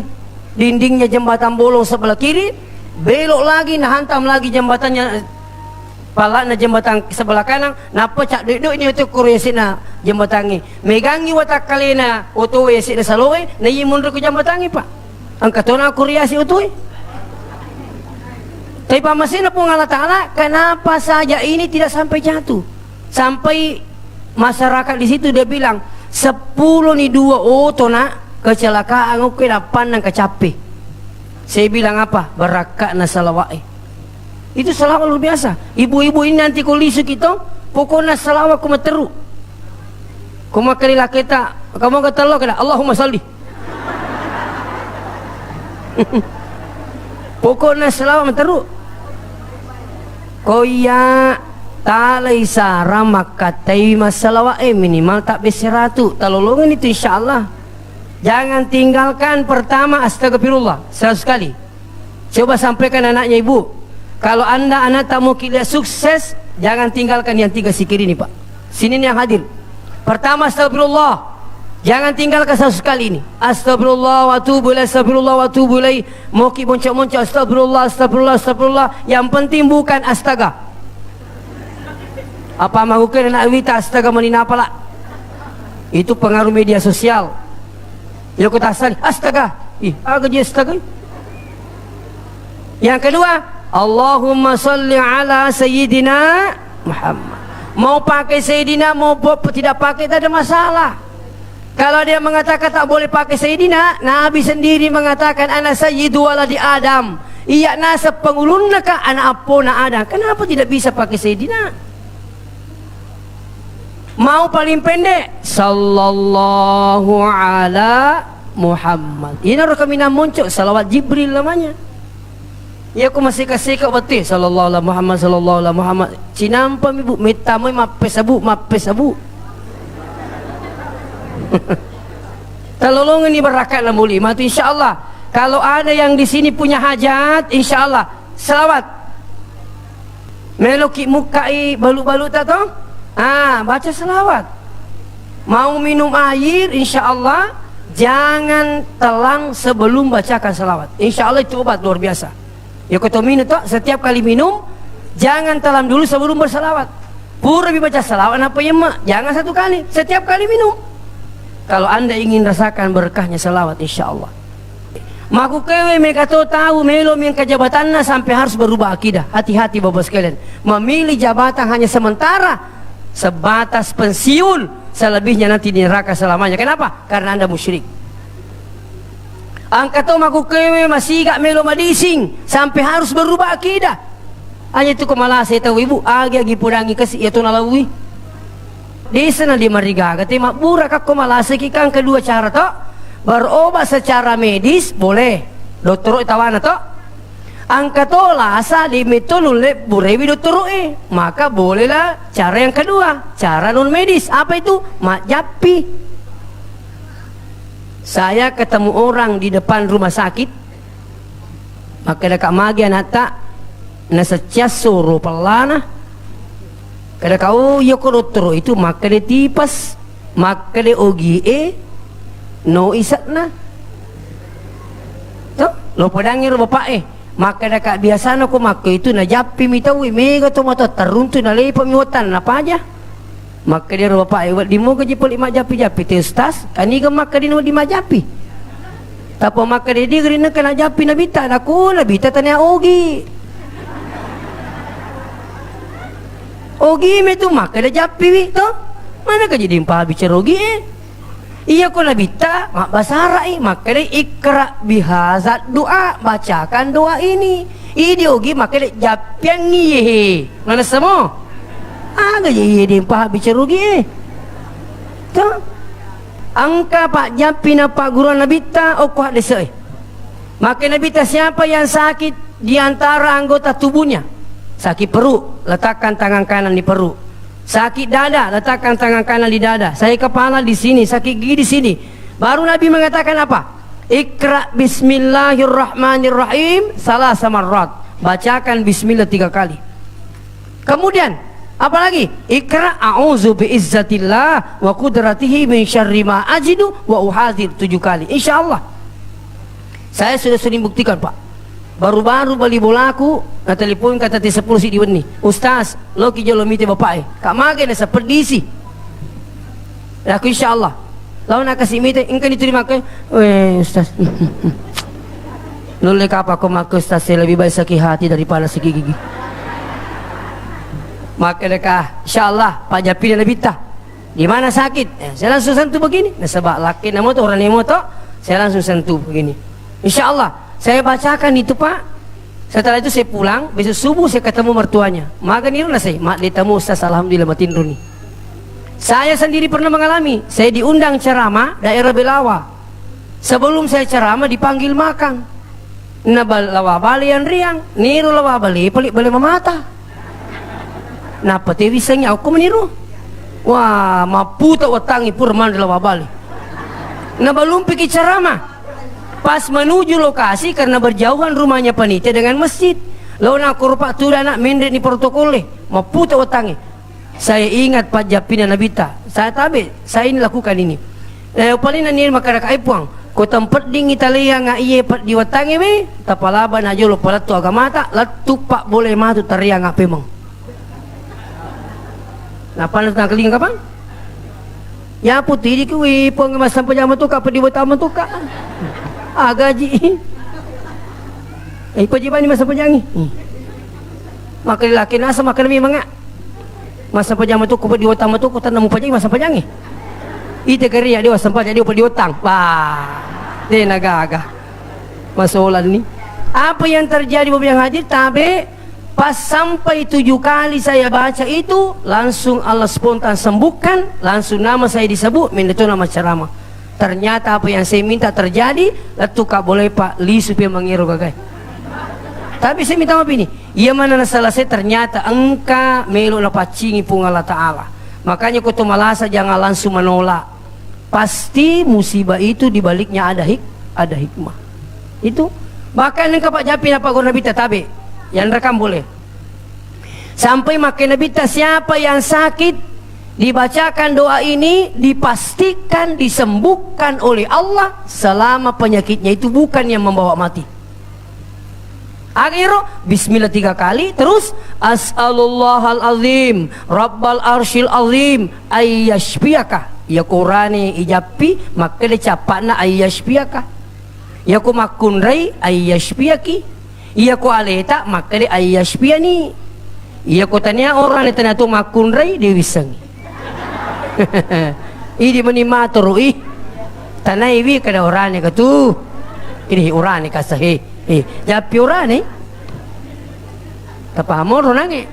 dindingnya jembatan bolong sebelah kiri, belok lagi nah hantam lagi jembatannya palana jembatan sebelah kanan, napa cak duduk ini untuk kuriasina jembatan ini megangi watak kalena utuh yasina saloe na mundur ke jembatan ini pak angkatona kuriasi utuh. Tapi pamasina pun Allah Ta'ala, kenapa saja ini tidak sampai jatuh? Sampai masyarakat di situ dia bilang 10 nih 2 nak kecelakaan oke dapan nang kecape. Saya bilang apa? Barakat na salawat. Itu salawat luar biasa. Ibu-ibu ini nanti kulisu kita, pokoknya salawat kuma teru. Kuma kelila kita, kamu kata Allah kena Allahumma salli. Pokoknya selama menteru koya talai sara makatai masalah minimal tak beseratu talolongan itu insyaallah. Jangan tinggalkan pertama astagfirullah 100 kali. Coba sampaikan anaknya ibu, kalau anda anak tak mau kita sukses, jangan tinggalkan yang 3 zikir ini pak. Sini nih yang hadir. Pertama astagfirullah. Jangan tinggalkan 100 kali ini. Astagfirullah wa atubu ilaih, astagfirullah wa atubu ilaih. Mau ki moncok-moncok astagfirullah, astagfirullah, astagfirullah. Yang penting bukan astaga. Apa mahukan anak wita astaga menina apalah. Itu pengaruh media sosial. Ya kata asal astaga. Agak je astaga. Yang kedua, Allahumma salli ala sayyidina Muhammad. Mau pakai sayyidina, mau tidak pakai tak ada masalah. Kalau dia mengatakan tak boleh pakai Sayyidina, Nabi sendiri mengatakan ana sayyidu waladi Adam. Iya nasab pengulunna ka anak apona Adam. Kenapa tidak bisa pakai Sayyidina? Mau paling pendek sallallahu ala Muhammad. Ini orang kami muncul salawat Jibril namanya. Ya aku masih kasih kau betul sallallahu ala Muhammad sallallahu ala Muhammad. Cinampa ibu metamai mapesabu. Tolong ini berakat lah muli matu insyaallah. Kalau ada yang di sini punya hajat insyaallah selawat meloki mukai balu-balu tak toh baca selawat. Mau minum air insyaallah jangan telang sebelum bacakan selawat. Insyaallah itu obat luar biasa. Ya kau minum toh setiap kali minum jangan telan dulu sebelum berselawat. Pura baca selawat apa ya mak? Jangan 1 kali, setiap kali minum. Kalau anda ingin rasakan berkahnya salawat insyaallah. Maku kewe mereka tahu melo yang kejabatannya sampai harus berubah akidah. Hati-hati bapak sekalian. Memilih jabatan hanya sementara, sebatas pensiun, selebihnya nanti di neraka selamanya. Kenapa? Karena anda musyrik. Angkat maku kewe masih gak melo madising sampai harus berubah akidah. Hanya itu kemalah saya tahu ibu agi pudangi kasih itu nalawi. Di sana di marigaga tema burak aku malah sekikan kedua cara toh berobat secara medis boleh dokter itawana toh angkatola asa di metolule burewi dokter maka bolehlah cara yang kedua cara non medis apa itu majapi. Saya ketemu orang di depan rumah sakit maka dekat magi anak tak nasa suruh pelana. Kada kau ya korotro itu maka de tipas maka de ogi no isatna to lo padangir bapak maka da ka biasa na ko maka itu na japi mitawi mega to mata teruntu na lepa miwatan apa aja maka dia bapak di mo gaji poli majapi te ustaz kani ga maka di no di majapi tapo maka de di grina kana japi na bita tanya ogi Ogi me tu maka da japi to mana ka jadi impah bicara ogi iya ko nabita mak basara maka da ikra bihazat doa bacakan doa ini idi ogi maka da japi yang iye mana semua aga iye di impah bicara ogi to angka pak japi na pak guru nabita o ko desa maka nabita siapa yang sakit di antara anggota tubuhnya. Sakit perut, letakkan tangan kanan di perut. Sakit dada, letakkan tangan kanan di dada. Saya kepala di sini, sakit gigi di sini. Baru Nabi mengatakan apa? Iqra bismillahirrahmanirrahim salasa marrat. Bacakan bismillah 3 kali. Kemudian apa lagi? Iqra a'udzu biizzatillah wa qudratihi min syarri ma ajidu wa uhadzir 7 kali. Insyaallah. Saya sudah sering buktikan, Pak. Baru-baru beli bolaku, na telepon kata ti 10 si diwen ni. Ustaz, lo ki jolo mite bapak kak makan na sa perdisi. Aku insyaallah. Lawan nak kasih mite, engkau diterima ke? Ustaz. Lulek apa aku makan Ustaz, saya lebih baik sakit hati daripada sakit gigi. Maka dekah, insyaallah Pak Japi dan Nabita. Di mana sakit? Saya langsung sentuh begini. Nasabak laki nama tu orang nemo tu, saya langsung sentuh begini. Insyaallah. Saya bacakan itu, Pak. Setelah itu saya pulang, besok subuh saya ketemu mertuanya. Maka nirulah saya, mak ditamu Ustaz, alhamdulillah matin runi. Saya sendiri pernah mengalami, saya diundang ceramah daerah Belawa. Sebelum saya ceramah dipanggil makan. Na lawa bali yang riang, niru lawa bali, pelik bali memata. Napa te wisangnya aku meniru? Wah, maputa watangi purman lawa bali. Na balum pergi ceramah. Pas menuju lokasi karena berjauhan rumahnya panitia dengan masjid. Lalu nak kurpak tu anak mendek ni protokol maputa watangi. Saya ingat Pak Japi dan Nabita. Saya tabe, saya ini lakukan ini. Paling nani makara kai puang. Ko tempat ding Italia nga iye pat di watangi be, tapalaba na jolo palatu agamata, latu pak boleh matu taria nga pemang. Napa na keling kapan? Ya putih di kuwi pong mas sampai jam tu ka pa di wataman tu ka. Gaji pajiban ni masa pajangi maka lelaki nasa maka nabi mga masa pajama tu kupa diotang tu kutan namu pajangi masa pajangi ite kariya dia sampai jadi upa diotang wah dia nagaga masolan ni apa yang terjadi Bapak yang hadir tabe pas sampai 7 kali saya baca itu langsung Allah spontan sembuhkan langsung nama saya disebut minta nama ceramah. Ternyata apa yang saya minta terjadi, lalu kak boleh Pak li supaya mengiru gagai. Tapi saya minta maaf ini, ia mana selesai ternyata engkau melu na pacingi pun Allah Ta'ala. Makanya kau tu malasa jangan langsung menolak. Pasti musibah itu dibaliknya ada hikmah. Itu. Bahkan engkau Pak Japi apa guna bita tabe, yang rekam boleh. Sampai makin nabita siapa yang sakit dibacakan doa ini dipastikan disembuhkan oleh Allah selama penyakitnya itu bukan yang membawa mati. Akhirnya bismillah 3 kali terus as'alullahal azim rabbal arsyil azim ayyashfiyaka ya Qurani ijapi maka dicapakna ayyashfiyaka ya ku makunrai ayyashfiyaki ya ku aleta maka de ayyashfiyani ya ku tanya orang tanya tu makunrai dewisangi. Ini menimator tanai wi kada orane katu ini orane kasahe japi orane tapamor nange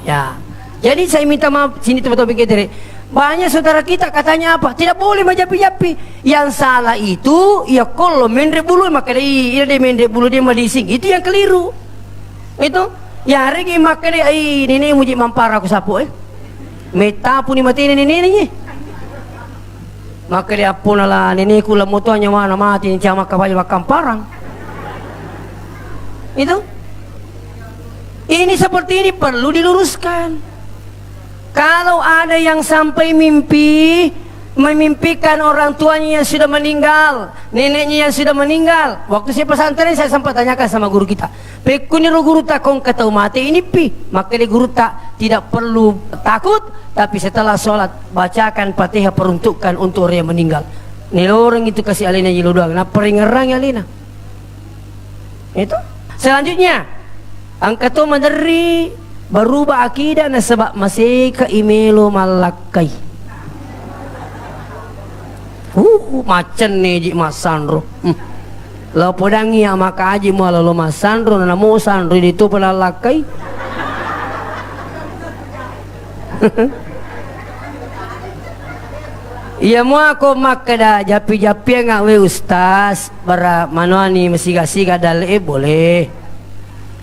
ya jadi saya minta maaf sini teman-teman pikir banyak saudara kita katanya apa tidak boleh majapi-japi yang salah itu ya kalau mendre bulu maka dia mendre bulu dia madising itu yang keliru itu ya hari ini maka dia ini muji mampara aku sapu meta pun mati ini maka dia pun lah nenek kula motonya mana mati ni cama kapal bakam parang itu ini seperti ini perlu diluruskan. Kalau ada yang sampai memimpikan orang tuanya yang sudah meninggal, neneknya yang sudah meninggal. Waktu saya pesantren saya sempat tanyakan sama guru kita, pekuniru guru tak kong ketau mati ini pi, maka dia guru tak tidak perlu takut, tapi setelah sholat bacakan Fatihah peruntukkan untuk orang yang meninggal. Nih orang itu kasih alina jilu doang, nah peringerang alina. Itu. Selanjutnya, angkat tu madari berubah akidah na sebab masih ke imelo malakai. Macam ni ji masandro. Lau podangi ama kaji mo lo masandro na mo sandro dito pala lakai. Iya mo ako makada japi-japi nga we ustaz para manuani masiga-siga dali boleh.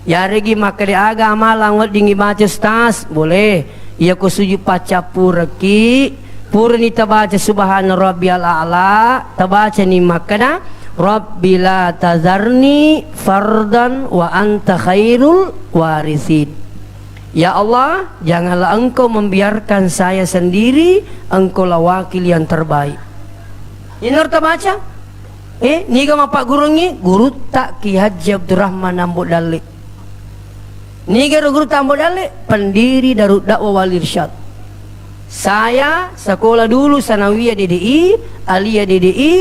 Yari gi makada agama lang dingi baca ustaz boleh. Iya ko suju paca puraki purni tabaca subhana rabbiyal a'la tabaca ni makada rabbila tazarni fardan wa anta khairul warisin. Ya Allah, janganlah engkau membiarkan saya sendiri, engkaulah wakil yang terbaik. Ini harus baca. Niga mapak gurungi guru tak Ki Haji Abdurrahman Ambo Dalik. Niga guru Ambo Dalik pendiri Darut Dakwah Wal Irsyad. Saya sekolah dulu Sanawiyah DDI, Aliyah DDI,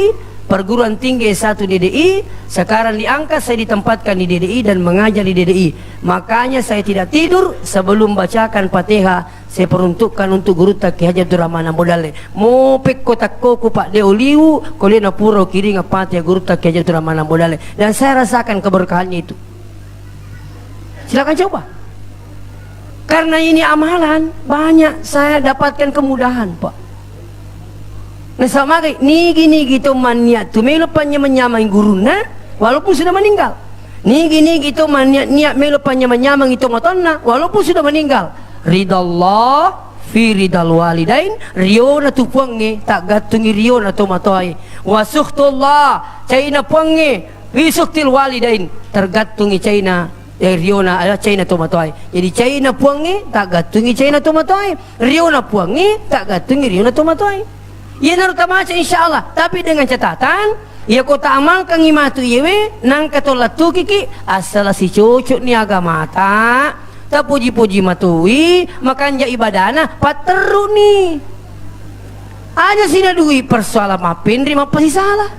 perguruan tinggi S1 DDI. Sekarang diangkat saya ditempatkan di DDI dan mengajar di DDI. Makanya saya tidak tidur sebelum bacakan Fatihah. Saya peruntukkan untuk guru Ki Haji Abdurrahman Ambo Dalik. Mau pek kotak koko Pak Deoliu, kolena pura kiri ngapat ya guru Ki Haji Abdurrahman Ambo Dalik. Dan saya rasakan keberkahannya itu. Silakan coba. Karena ini amalan, banyak saya dapatkan kemudahan, Pak. Nah sama kayak nigi tu maniat tu melupanya menyamai guruna walaupun sudah meninggal. Nigi tu maniat niat melupanya menyamai itu matonna walaupun sudah meninggal. Ridallah fi ridal walidain, riona tu puange tak gatungi riona tu matoi. Wasuhtullah caina puange wisuktil walidain tergatungi caina riona ada caina tu matoi. Jadi caina puange tak gatungi caina tu matoi, riona puange tak gatungi riona tu matoi. Ya naruh tamaca insyaallah, tapi dengan catatan ya kota amalkan ngimatu yewe nang katolatu kiki asal si cucuk ni agama tak puji-puji matui makan ja ibadana pateru ni aja sina duit persoalan mapin terima pasti salah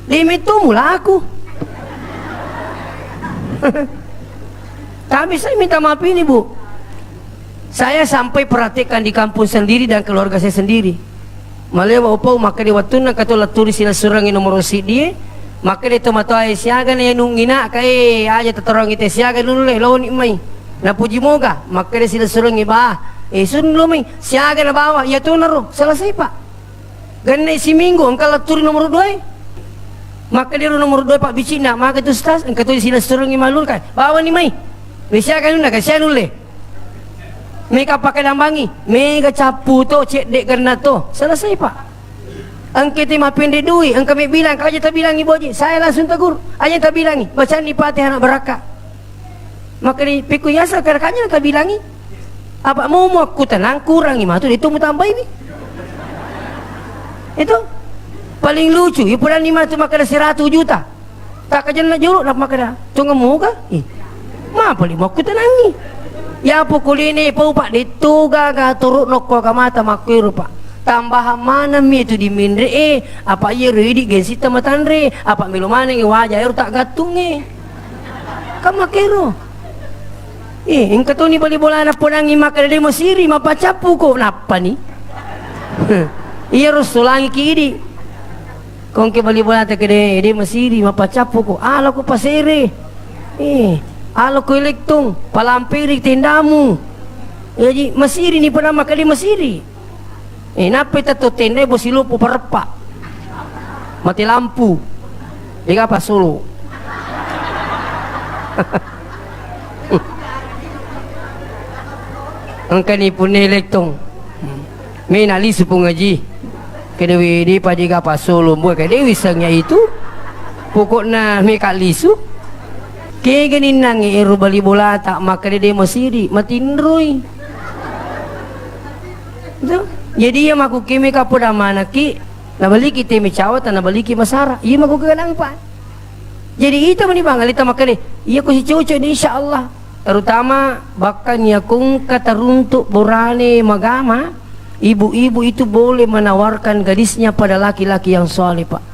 limit tu mula aku. Tapi saya minta maaf ini Bu, saya sampai perhatikan di kampung sendiri dan keluarga saya sendiri. Malah bapak maka di waktu nak kata tulis sila surang nomor rosi dia, maka dia tu matu ay siaga na yanungina kay aja tatorong ite siaga dulu le lawan imay. Na puji moga, maka dia sila surang iba. Sun lumay siaga na bawa ya tu naro selesai Pak. Ganay si Minggu ang kalaturi nomor 2. Maka dia nomor 2 Pak bicina, maka tu stas ang katulis sila surang imalul kay. Bawa ni may. Siaga nuna kay siya nule. Mereka pakai dambangi, mereka capu tu cek dek kerana tu selesai Pak. Angkat tema pendek duit, angkat kami bilang kau aja tak bilang ibu aja, saya langsung tegur, aja tak bilangi, bacaan di Fatihah anak berakah. Maka di pikul yasa kerakanya tak bilangi. Apa mau aku tenang kurang ni mah tu itu mau tambah ini. Itu paling lucu, ipuran ni mah tu maka ada 100 juta. Tak kajian nak juruk nak maka dah. Tunggu mau kah? Mah paling mau aku tenangi. Ya pukul ini Pak dituga ga turut nokko ka mata makiru Pak. Tambah mana mi itu di mindre apa ye redi gensi tamatanre apa milo mana ngi wajah tak gatunge. Ka makiru. Engka tu ni bali bola na ponangi maka de mosiri mapacapu ko napa ni? Iya rusulangi kidi. Kong ke bali bola ta kede de mosiri mapacapu ko. Ala ko pasere. Alo ko elektong palampiri tindamu. Jadi Mesiri ni pernah makan di Mesiri. Napa itu tenda bosilupo perpa. Mati lampu. Dia apa Solo. Angka ni pun elektong. Main ali supung ngaji. Kedewi di padi apa Solo buat kedewi sangnya itu. Pokoknya mereka lisu. Kaya ganin nang iru bali bola tak maka dia Mesiri matinroy. Jadi ya maku kimi ka poda mana ki nabali kita mecawa tan nabali ki masara. Iya maku kadang pa. Jadi itu mani bangalita maka dia. Iya ko si cucu ni insyaallah. Terutama bahkan ya kung kataruntuk borane magama, ibu-ibu itu boleh menawarkan gadisnya pada laki-laki yang soleh Pak.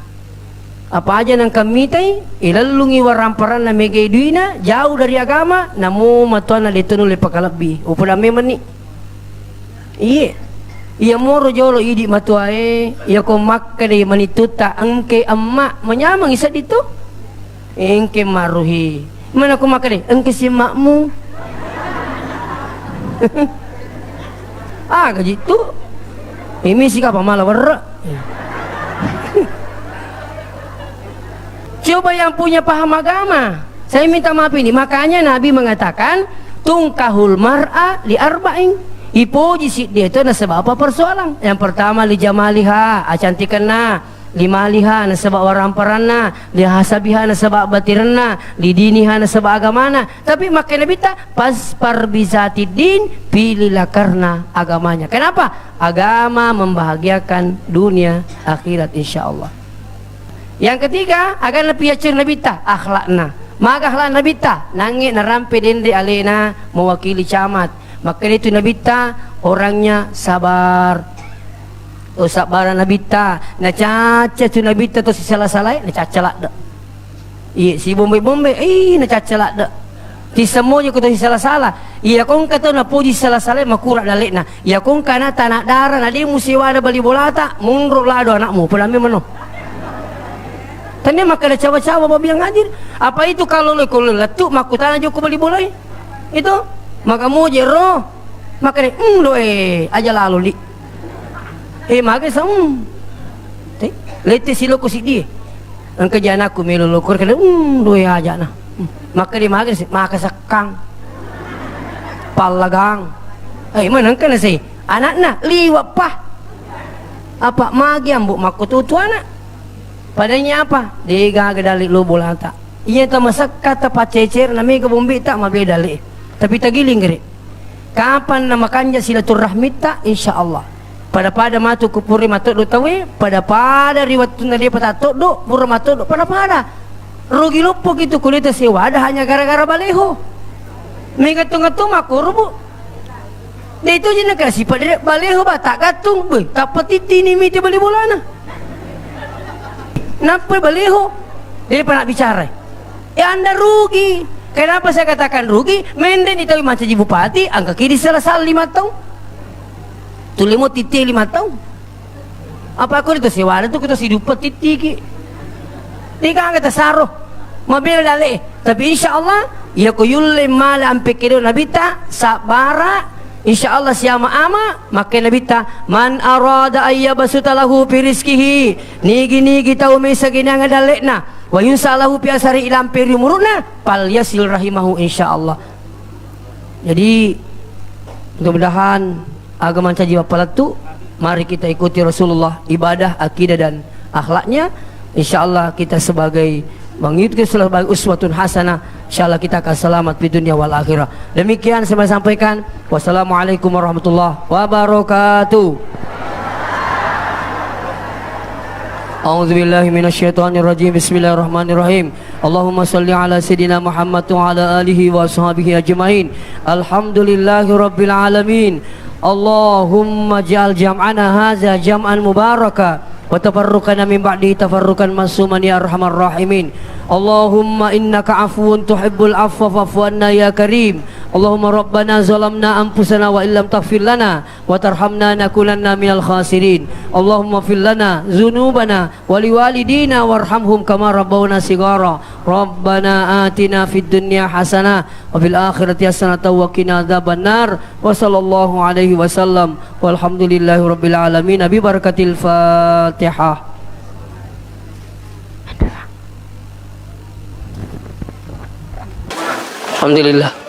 Apa aja nang kami tay ilalungi waramparan na megay duina jauh dari agama namo matuan na dito nuli pakalabi upo na memang ni iya moro jolo idi matuae iya ko makka de manituta angke amma menyamang isa dito engke maruhi mana ko makka de engke si makmu gaji tu ini sih apa malah warra. Coba yang punya paham agama. Saya minta maaf ini. Makanya Nabi mengatakan tungkahul mar'a li arba'in. Ipuji si dia itu ada sebab apa persoalan. Yang pertama li jamaliha, cantikanna, li maliha na sebab waramparanna, li hasabiha na sebab batiranna, li diniha na sebab agamana. Tapi makanya Nabi tak pas parbizati din, pilihlah karena agamanya. Kenapa? Agama membahagiakan dunia akhirat insyaallah. Yang ketiga, akan lebih acer nabita akhlakna. Maka akhlak nabita nangit narampe dende alena mewakili camat. Maka itu nabita orangnya sabar. Oh sabaran nabita, na caca tu nabita tu si salah-salah, na caca lak dak. Iya si bombe-bombe, na caca lak dak. Ti semuanya kau tu si salah-salah. Iya kong kata na puji salah-salah makurak dalek na. Iya kong kana tanah darah na dia musiwa ada bali bola tak mundur lado anakmu. Pelami mano. Tanya maka ada cawa-cawa babi yang hadir. Apa itu kalau letuk makutan aja ku beli bola itu maka mu jero maka ni doe aja lalu li maka sam lete silo ku sidi ang kajana aku melolo kor kada doe aja na maka di maka sakang palagang manang kana say anak na liwat pa apa magi ambu makututu anak padanya apa dia gadali lo bola tak iya ta masak kata pacecer nami ke bombi tak mabe dali tapi tagiling gere kapan nama kanja silaturahmi tak insyaallah pada matu kupuri matu do tawe pada riwat na dia patato do pur matu do pada rugi lupo gitu kulit sewa ada hanya gara-gara baleho mega tungatung makur bu dia itu je nak kasih pada baleho ba tak gatung be tak petiti ni mi bali bolana Napa baleho? Dia pernah bicara. Anda rugi. Kenapa saya katakan rugi? Menden itu macam bupati, angka kiri salah 5 tahun. Tulimo titi 5 tahun. Apa aku itu sewa itu kita hidup titi ki. Tika angka tasaro. Mobil dale. Tapi insyaallah ya ko yulle mal ampe kiro nabita sabara. InsyaAllah siapa ama maka nabita man arada ayyabasuta lahu fi rizkihi nigi tahu mesa gini nga dalekna wa yunsalahu fi asari ilam peri muruna pal yasil rahimahu insyaallah. Jadi mudah-mudahan agama caji bapalatu mari kita ikuti Rasulullah ibadah, akidah dan akhlaknya. Insyaallah kita sebagai mengikuti sebagai uswatun hasanah, insyaallah kita akan selamat di dunia wal akhirah. Demikian saya sampaikan. Wassalamualaikum warahmatullahi wabarakatuh. A'udzubillahi minasyaitonirrajim. Bismillahirrahmanirrahim. Allahumma shalli ala sayidina Muhammad wa ala alihi wa sahbihi ajmain. Alhamdulillahirabbil alamin. Allahumma ja'al jam'ana hadza jam'an mubaraka wa tafarruqana min ba'di tafarruqan masuman ya arhamar rahimin. Allahumma innaka afuwun tuhibbul afwa fa'fu anna ya karim. Allahumma rabbana zalamna anfusana wa illam taghfir lana wa tarhamna nakunanna minal khasirin. Allahumma fil lana dzunubana wa liwalidina warhamhum kama rabbawna sigara. Rabbana atina fid dunya hasanah wa fil akhirati hasanah wa qina adzabannar. Wa sallallahu alaihi wasallam walhamdulillahi rabbil alamin. Bi barakatil Fatihah. Alhamdulillah.